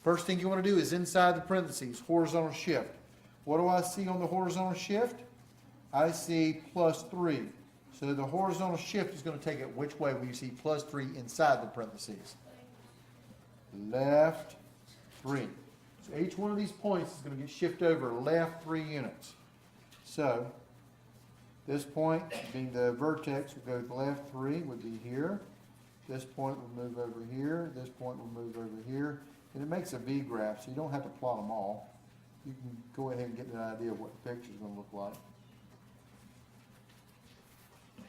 First thing you want to do is inside the parentheses, horizontal shift. What do I see on the horizontal shift? I see plus 3. So the horizontal shift is going to take it which way when you see plus 3 inside the parentheses? Left 3. So each one of these points is going to get shifted over left 3 units. So this point, being the vertex, will go left 3, would be here. This point will move over here. This point will move over here. And it makes a V graph, so you don't have to plot them all. You can go ahead and get an idea of what the picture is going to look like.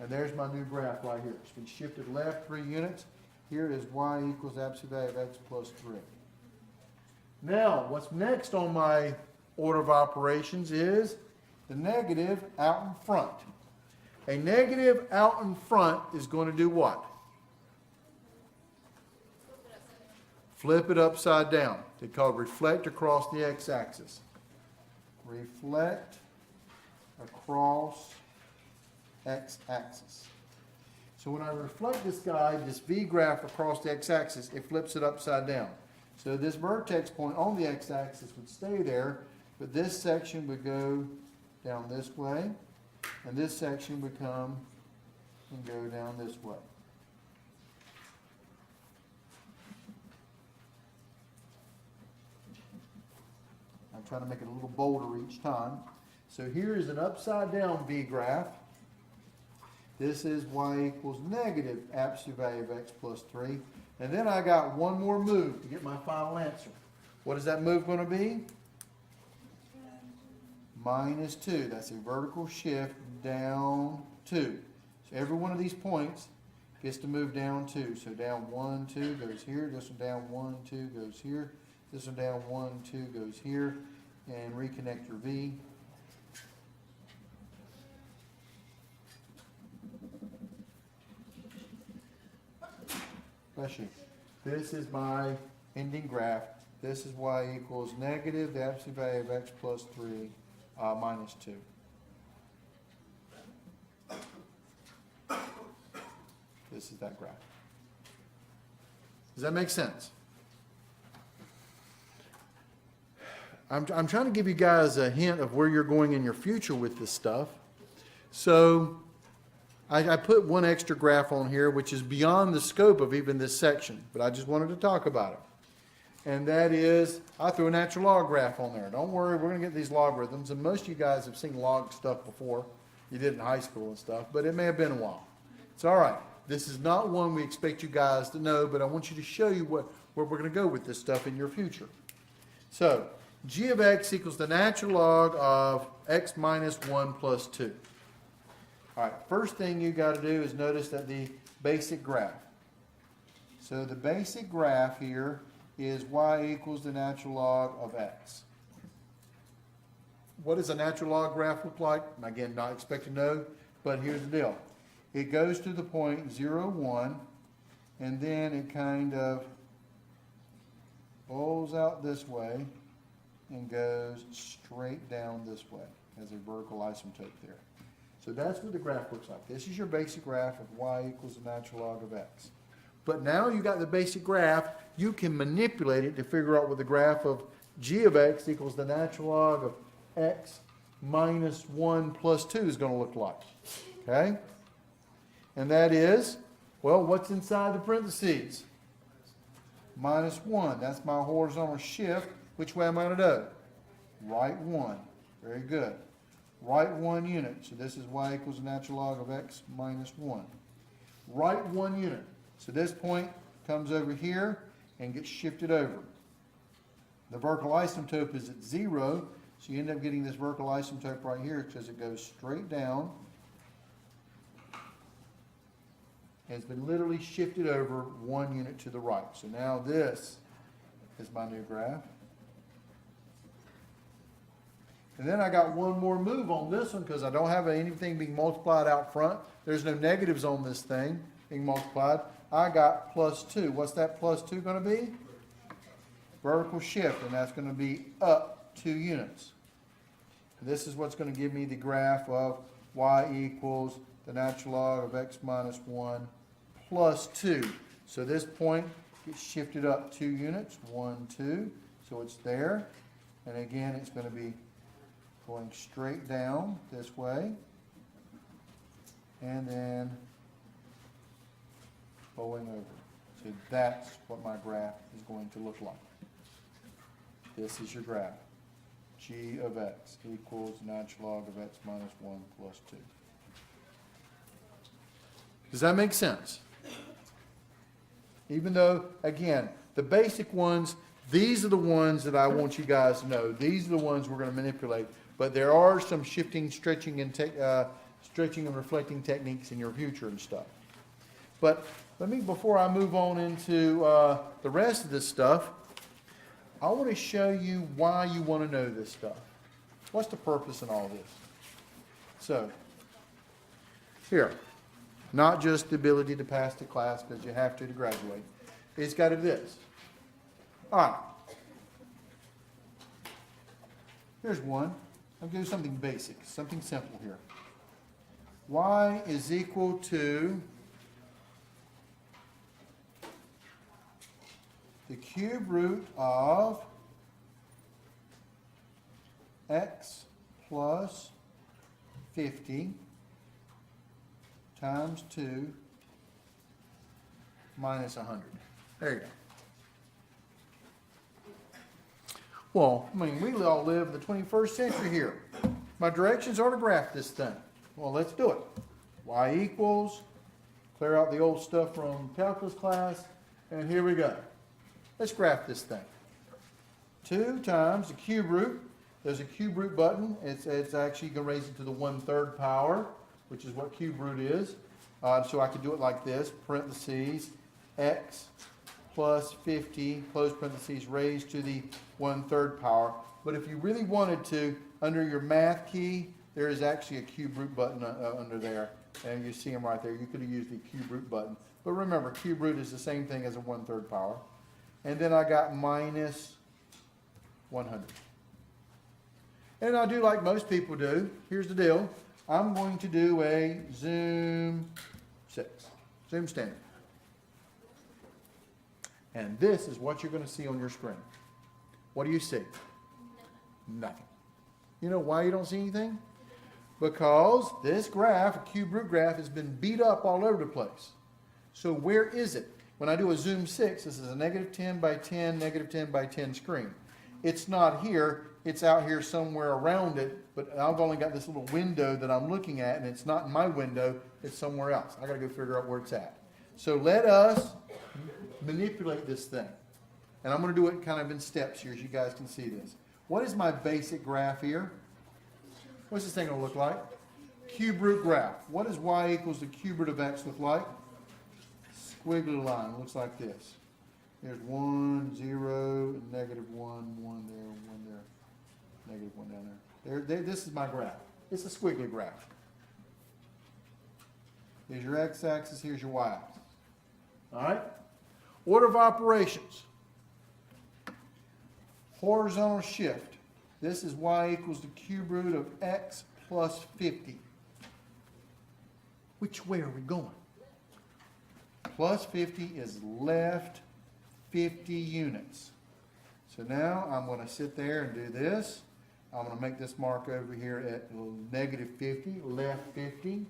And there's my new graph right here. It's been shifted left 3 units. Here is y equals absolute value of x plus 3. Now, what's next on my order of operations is the negative out in front. A negative out in front is going to do what? Flip it upside down. They call it reflect across the x-axis. Reflect across x-axis. So when I reflect this guy, this V graph across the x-axis, it flips it upside down. So this vertex point on the x-axis would stay there, but this section would go down this way, and this section would come and go down this way. I'm trying to make it a little bolder each time. So here is an upside down V graph. This is y equals negative absolute value of x plus 3. And then I got one more move to get my final answer. What is that move going to be? Minus 2. That's a vertical shift down 2. So every one of these points gets to move down 2. So down 1, 2 goes here. This one down 1, 2 goes here. This one down 1, 2 goes here. And reconnect your V. Bless you. This is my ending graph. This is y equals negative the absolute value of x plus 3 minus 2. This is that graph. Does that make sense? I'm trying to give you guys a hint of where you're going in your future with this stuff. So I put one extra graph on here, which is beyond the scope of even this section, but I just wanted to talk about it. And that is, I threw a natural log graph on there. Don't worry, we're going to get these logarithms, and most of you guys have seen log stuff before. You did in high school and stuff, but it may have been a while. It's all right. This is not one we expect you guys to know, but I want you to show you where we're going to go with this stuff in your future. So, g of x equals the natural log of x minus 1 plus 2. All right, first thing you got to do is notice that the basic graph. So the basic graph here is y equals the natural log of x. What does a natural log graph look like? Again, not expected to know, but here's the deal. It goes to the point 0, 1, and then it kind of bowls out this way and goes straight down this way as a vertical asymptote there. So that's what the graph looks like. This is your basic graph of y equals the natural log of x. But now you got the basic graph, you can manipulate it to figure out what the graph of g of x equals the natural log of x minus 1 plus 2 is going to look like. Okay? And that is, well, what's inside the parentheses? Minus 1. That's my horizontal shift. Which way am I going to go? Right 1. Very good. Right 1 unit. So this is y equals the natural log of x minus 1. Right 1 unit. So this point comes over here and gets shifted over. The vertical asymptote is at 0, so you end up getting this vertical asymptote right here because it goes straight down. And it's been literally shifted over 1 unit to the right. So now this is my new graph. And then I got one more move on this one because I don't have anything being multiplied out front. There's no negatives on this thing being multiplied. I got plus 2. What's that plus 2 going to be? vertical shift, and that's gonna be up 2 units. This is what's gonna give me the graph of y equals the natural log of x minus 1 plus 2. So this point gets shifted up 2 units, 1, 2, so it's there. And again, it's gonna be going straight down this way. And then bowing over. So that's what my graph is going to look like. This is your graph. G of x equals natural log of x minus 1 plus 2. Does that make sense? Even though, again, the basic ones, these are the ones that I want you guys to know. These are the ones we're going to manipulate. But there are some shifting, stretching, and reflecting techniques in your future and stuff. But let me, before I move on into the rest of this stuff, I want to show you why you want to know this stuff. What's the purpose in all this? So, here, not just the ability to pass the class because you have to graduate. It's got to do this. All right. Here's one. I'll do something basic, something simple here. Y is equal to the cube root of x plus 50 times 2 minus 100. There you go. Well, I mean, we all live in the 21st century here. My directions are to graph this thing. Well, let's do it. Y equals, clear out the old stuff from calculus class, and here we go. Let's graph this thing. 2 times the cube root. There's a cube root button. It's actually going to raise it to the 1/3 power, which is what cube root is. So I could do it like this, parentheses, x plus 50, close parentheses, raised to the 1/3 power. But if you really wanted to, under your math key, there is actually a cube root button under there. And you see them right there. You could have used the cube root button. But remember, cube root is the same thing as a 1/3 power. And then I got minus 100. And I'll do like most people do. Here's the deal. I'm going to do a zoom 6, zoom standard. And this is what you're going to see on your screen. What do you see? Nothing. You know why you don't see anything? Because this graph, a cube root graph, has been beat up all over the place. So where is it? When I do a zoom 6, this is a negative 10 by 10, negative 10 by 10 screen. It's not here. It's out here somewhere around it, but I've only got this little window that I'm looking at, and it's not in my window. It's somewhere else. I got to go figure out where it's at. So let us manipulate this thing. And I'm going to do it kind of in steps here so you guys can see this. What is my basic graph here? What's this thing going to look like? Cube root graph. What does y equals the cube root of x look like? Squiggly line. Looks like this. There's 1, 0, negative 1, 1 there, 1 there, negative 1 down there. This is my graph. It's a squiggly graph. Here's your x-axis, here's your y-axis. All right? Order of operations. Horizontal shift. This is y equals the cube root of x plus 50. Which way are we going? Plus 50 is left 50 units. So now I'm going to sit there and do this. I'm going to make this mark over here at negative 50, left 50,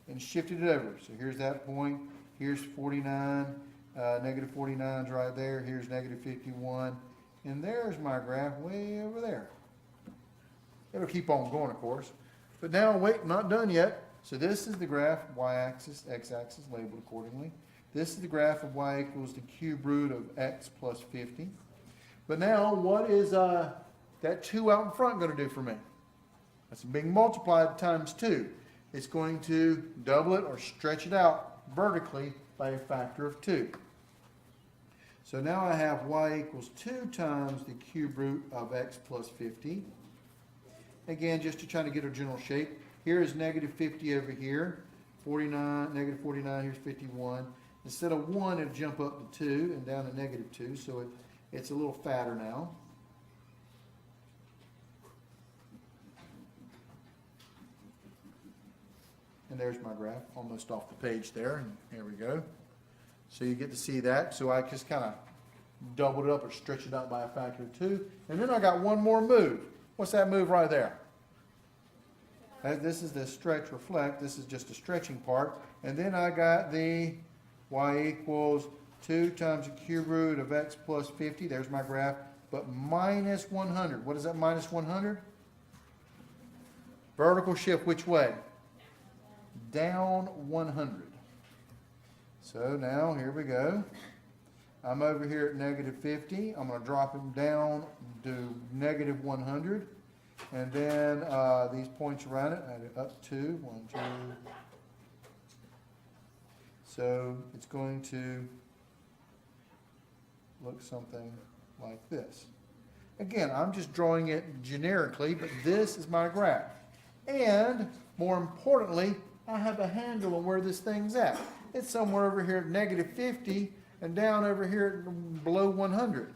and shifted it over. So here's that point. Here's 49. Negative 49 is right there. Here's negative 51. And there's my graph way over there. It'll keep on going, of course. But now, wait, not done yet. So this is the graph, y-axis, x-axis, labeled accordingly. This is the graph of y equals the cube root of x plus 50. But now, what is that 2 out in front going to do for me? That's being multiplied times 2. It's going to double it or stretch it out vertically by a factor of 2. So now I have y equals 2 times the cube root of x plus 50. Again, just to try to get a general shape. Here is negative 50 over here. 49, negative 49, here's 51. Instead of 1, it'll jump up to 2 and down to negative 2. So It's a little fatter now. And there's my graph, almost off the page there, and here we go. So you get to see that. So I just kind of doubled it up or stretched it out by a factor of 2. And then I got one more move. What's that move right there? This is the stretch reflect. This is just a stretching part. And then I got the y equals 2 times the cube root of x plus 50. There's my graph. But minus 100. What is that minus 100? Vertical shift which way? Down 100. So now, here we go. I'm over here at negative 50. I'm going to drop it down to negative 100. And then these points around it, add it up to 1, 2. So it's going to look something like this. Again, I'm just drawing it generically, but this is my graph. And more importantly, I have a handle on where this thing's at. It's somewhere over here at negative 50 and down over here at below 100.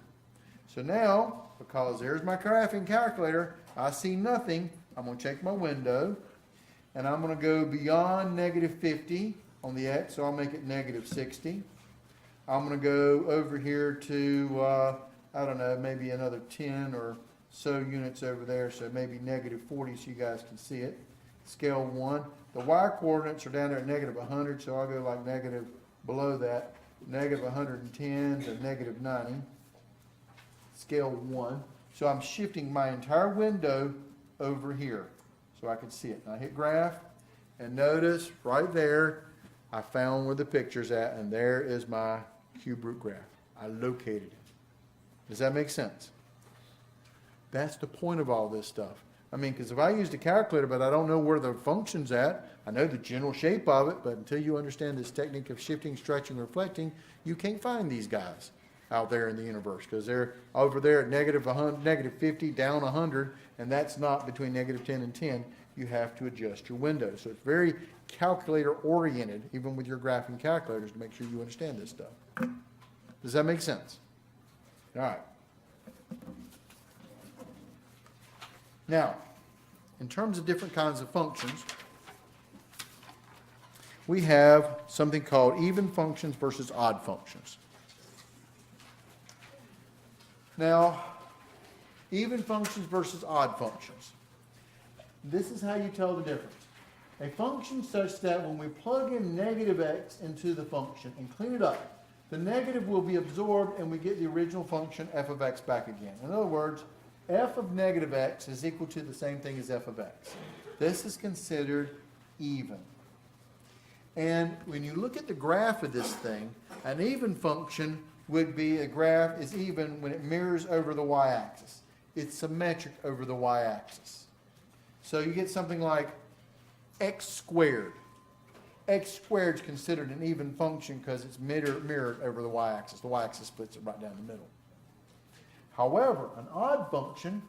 So now, because there's my graphing calculator, I see nothing. I'm going to check my window, and I'm going to go beyond negative 50 on the x, so I'll make it negative 60. I'm going to go over here to, I don't know, maybe another 10 or so units over there, so maybe negative 40 so you guys can see it. Scale 1. The y-coordinates are down there at negative 100, so I'll go like negative below that, negative 110 to negative 90. Scale 1. So I'm shifting my entire window over here so I can see it. And I hit graph, and notice right there, I found where the picture's at, and there is my cube root graph. I located it. Does that make sense? That's the point of all this stuff. I mean, because if I used a calculator, but I don't know where the function's at, I know the general shape of it, but until you understand this technique of shifting, stretching, reflecting, you can't find these guys out there in the universe, because they're over there at negative 100, negative 50, down 100, and that's not between negative 10 and 10. You have to adjust your window. So it's very calculator-oriented, even with your graphing calculators, to make sure you understand this stuff. Does that make sense? All right. Now, in terms of different kinds of functions, we have something called even functions versus odd functions. Now, even functions versus odd functions. This is how you tell the difference. A function such that when we plug in negative x into the function and clean it up, the negative will be absorbed and we get the original function f of x back again. In other words, f of negative x is equal to the same thing as f of x. This is considered even. And when you look at the graph of this thing, an even function would be a graph is even when it mirrors over the y-axis. It's symmetric over the y-axis. So you get something like x squared. X squared is considered an even function because it's mirrored over the y-axis. The y-axis splits it right down the middle. However, an odd function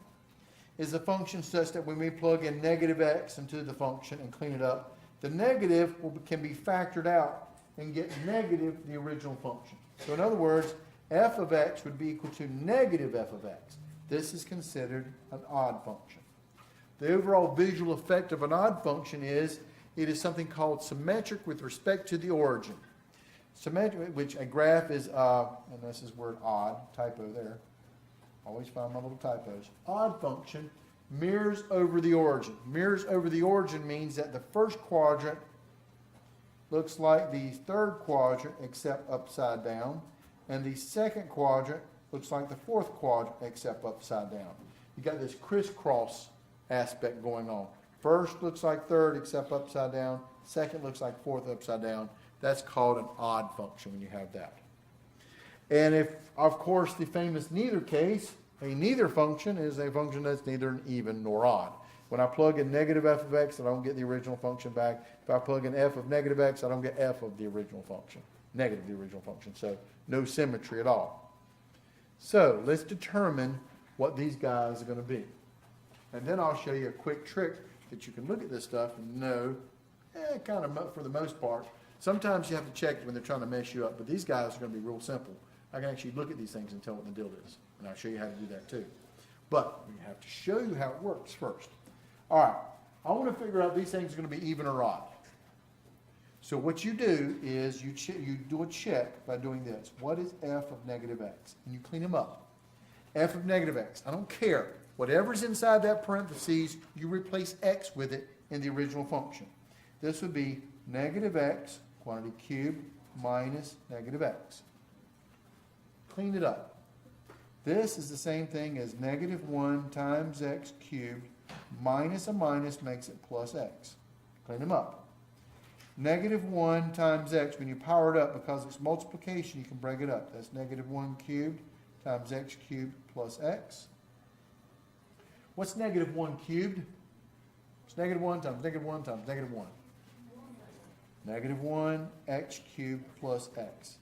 is a function such that when we plug in negative x into the function and clean it up, the negative can be factored out and get negative the original function. So in other words, f of x would be equal to negative f of x. This is considered an odd function. The overall visual effect of an odd function is it is something called symmetric with respect to the origin. Symmetric, which a graph is, and this is word odd, typo there. Always find my little typos. Odd function mirrors over the origin. Mirrors over the origin means that the first quadrant looks like the third quadrant except upside down, and the second quadrant looks like the fourth quadrant except upside down. You got this crisscross aspect going on. First looks like third except upside down. Second looks like fourth upside down. That's called an odd function when you have that. And if, of course, the famous neither case, a neither function is a function that's neither an even nor odd. When I plug in negative f of x, I don't get the original function back. If I plug in f of negative x, I don't get f of the original function, negative the original function. So no symmetry at all. So let's determine what these guys are going to be. And then I'll show you a quick trick that you can look at this stuff and know, kind of for the most part. Sometimes you have to check when they're trying to mess you up, but these guys are going to be real simple. I can actually look at these things and tell what the deal is, and I'll show you how to do that too. But we have to show you how it works first. All right, I want to figure out these things are going to be even or odd. So what you do is you do a check by doing this. What is f of negative x? And you clean them up. F of negative x, I don't care. Whatever's inside that parentheses, you replace x with it in the original function. This would be negative x, quantity cubed, minus negative x. Clean it up. This is the same thing as negative 1 times x cubed minus a minus makes it plus x. Clean them up. Negative 1 times x, when you power it up, because it's multiplication, you can break it up. That's negative 1 cubed times x cubed plus x. What's negative 1 cubed? It's negative 1 times negative 1 times negative 1. Negative 1 x cubed plus x.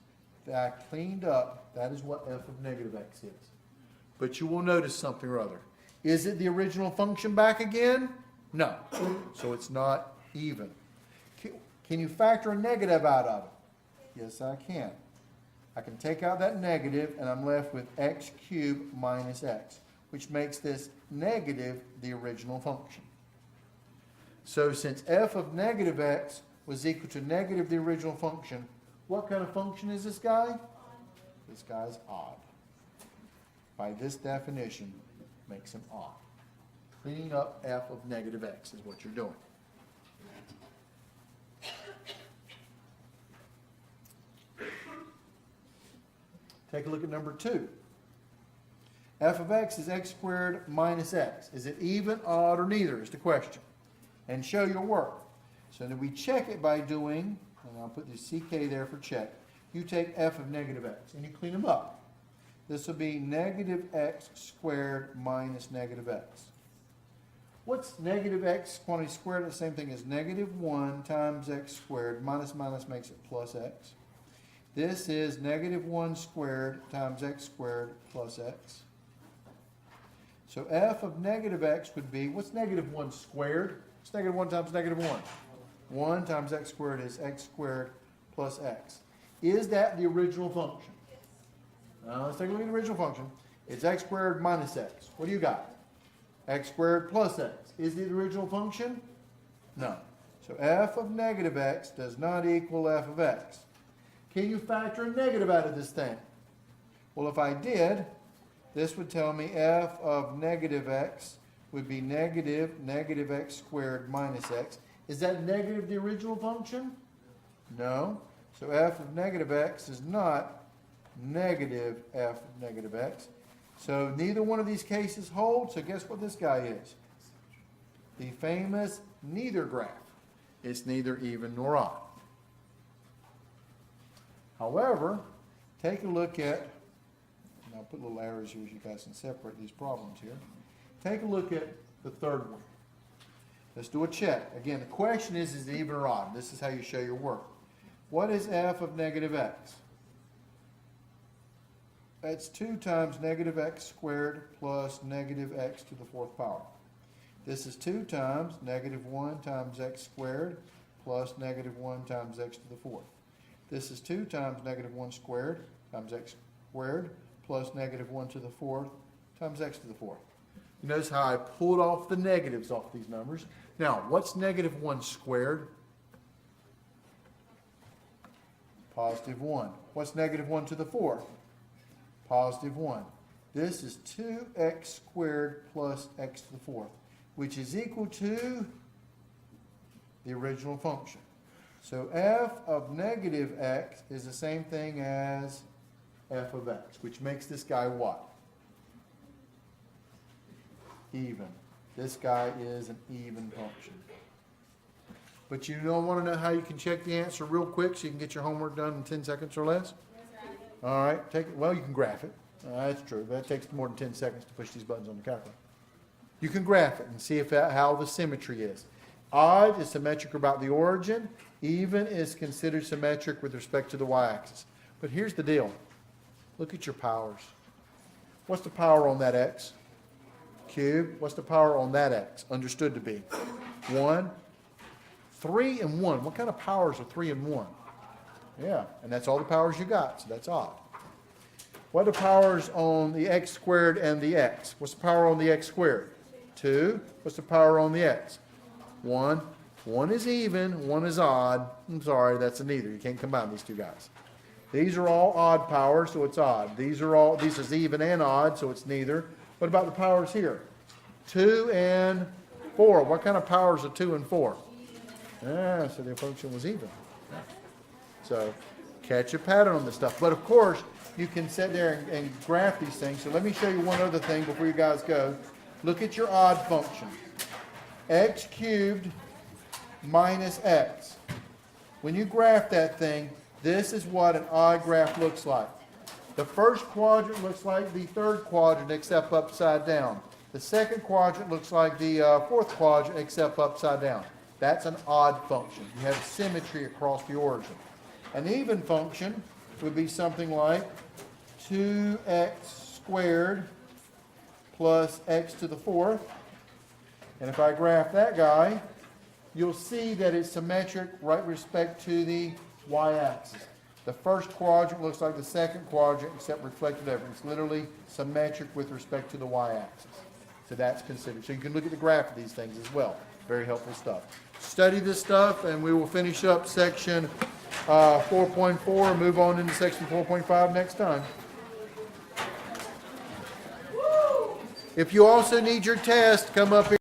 That I cleaned up, that is what f of negative x is. But you will notice something or other. Is it the original function back again? No. So it's not even. Can you factor a negative out of it? Yes, I can. I can take out that negative, and I'm left with x cubed minus x, which makes this negative the original function. So since f of negative x was equal to negative the original function, what kind of function is this guy? This guy's odd. By this definition, makes him odd. Cleaning up f of negative x is what you're doing. Take a look at number 2. F of x is x squared minus x. Is it even, odd, or neither is the question. And show your work. So then we check it by doing, and I'll put the CK there for check. You take f of negative x and you clean them up. This will be negative x squared minus negative x. What's negative x quantity squared? The same thing as negative 1 times x squared. Minus minus makes it plus x. This is negative 1 squared times x squared plus x. So f of negative x would be, what's negative 1 squared? It's negative 1 times negative 1. 1 times x squared is x squared plus x. Is that the original function? Let's take a look at the original function. It's x squared minus x. What do you got? X squared plus x. Is it the original function? No. So f of negative x does not equal f of x. Can you factor a negative out of this thing? Well, if I did, this would tell me f of negative x would be negative x squared minus x. Is that negative the original function? No. So f of negative x is not negative f of negative x. So neither one of these cases holds, so guess what this guy is? The famous neither graph. It's neither even nor odd. However, take a look at, and I'll put little arrows here so you guys can separate these problems here. Take a look at the third one. Let's do a check. Again, the question is it even or odd? This is how you show your work. What is f of negative x? That's 2 times negative x squared plus negative x to the 4th power. This is 2 times negative 1 times x squared plus negative 1 times x to the 4th. This is 2 times negative 1 squared times x squared plus negative 1 to the 4th times x to the 4th. You notice how I pulled off the negatives off these numbers. Now, what's negative 1 squared? Positive 1. What's negative 1 to the 4th? Positive 1. This is 2x squared plus x to the 4th, which is equal to the original function. So f of negative x is the same thing as f of x, which makes this guy what? Even. This guy is an even function. But you don't want to know how you can check the answer real quick so you can get your homework done in 10 seconds or less? All right, well, you can graph it. That's true. That takes more than 10 seconds to push these buttons on the calculator. You can graph it and see how the symmetry is. Odd is symmetric about the origin. Even is considered symmetric with respect to the y-axis. But here's the deal. Look at your powers. What's the power on that x? Cubed. What's the power on that x? Understood to be 1. 3 and 1. What kind of powers are 3 and 1? Yeah, and that's all the powers you got, so that's odd. What are the powers on the x squared and the x? What's the power on the x squared? 2. What's the power on the x? 1. One is even, one is odd. I'm sorry, that's a neither. You can't combine these two guys. These are all odd powers, so it's odd. This is even and odd, so it's neither. What about the powers here? 2 and 4. What kind of powers are 2 and 4? So the function was even. So catch a pattern on this stuff. But of course, you can sit there and graph these things. So let me show you one other thing before you guys go. Look at your odd function. X cubed minus x. When you graph that thing, this is what an odd graph looks like. The first quadrant looks like the third quadrant except upside down. The second quadrant looks like the fourth quadrant except upside down. That's an odd function. You have symmetry across the origin. An even function would be something like 2x squared plus x to the fourth. And if I graph that guy, you'll see that it's symmetric right respect to the y-axis. The first quadrant looks like the second quadrant except reflected over. It's literally symmetric with respect to the y-axis. So that's considered. So you can look at the graph of these things as well. Very helpful stuff. Study this stuff and we will finish up section 4.4 and move on into section 4.5 next time. If you also need your test, come up here.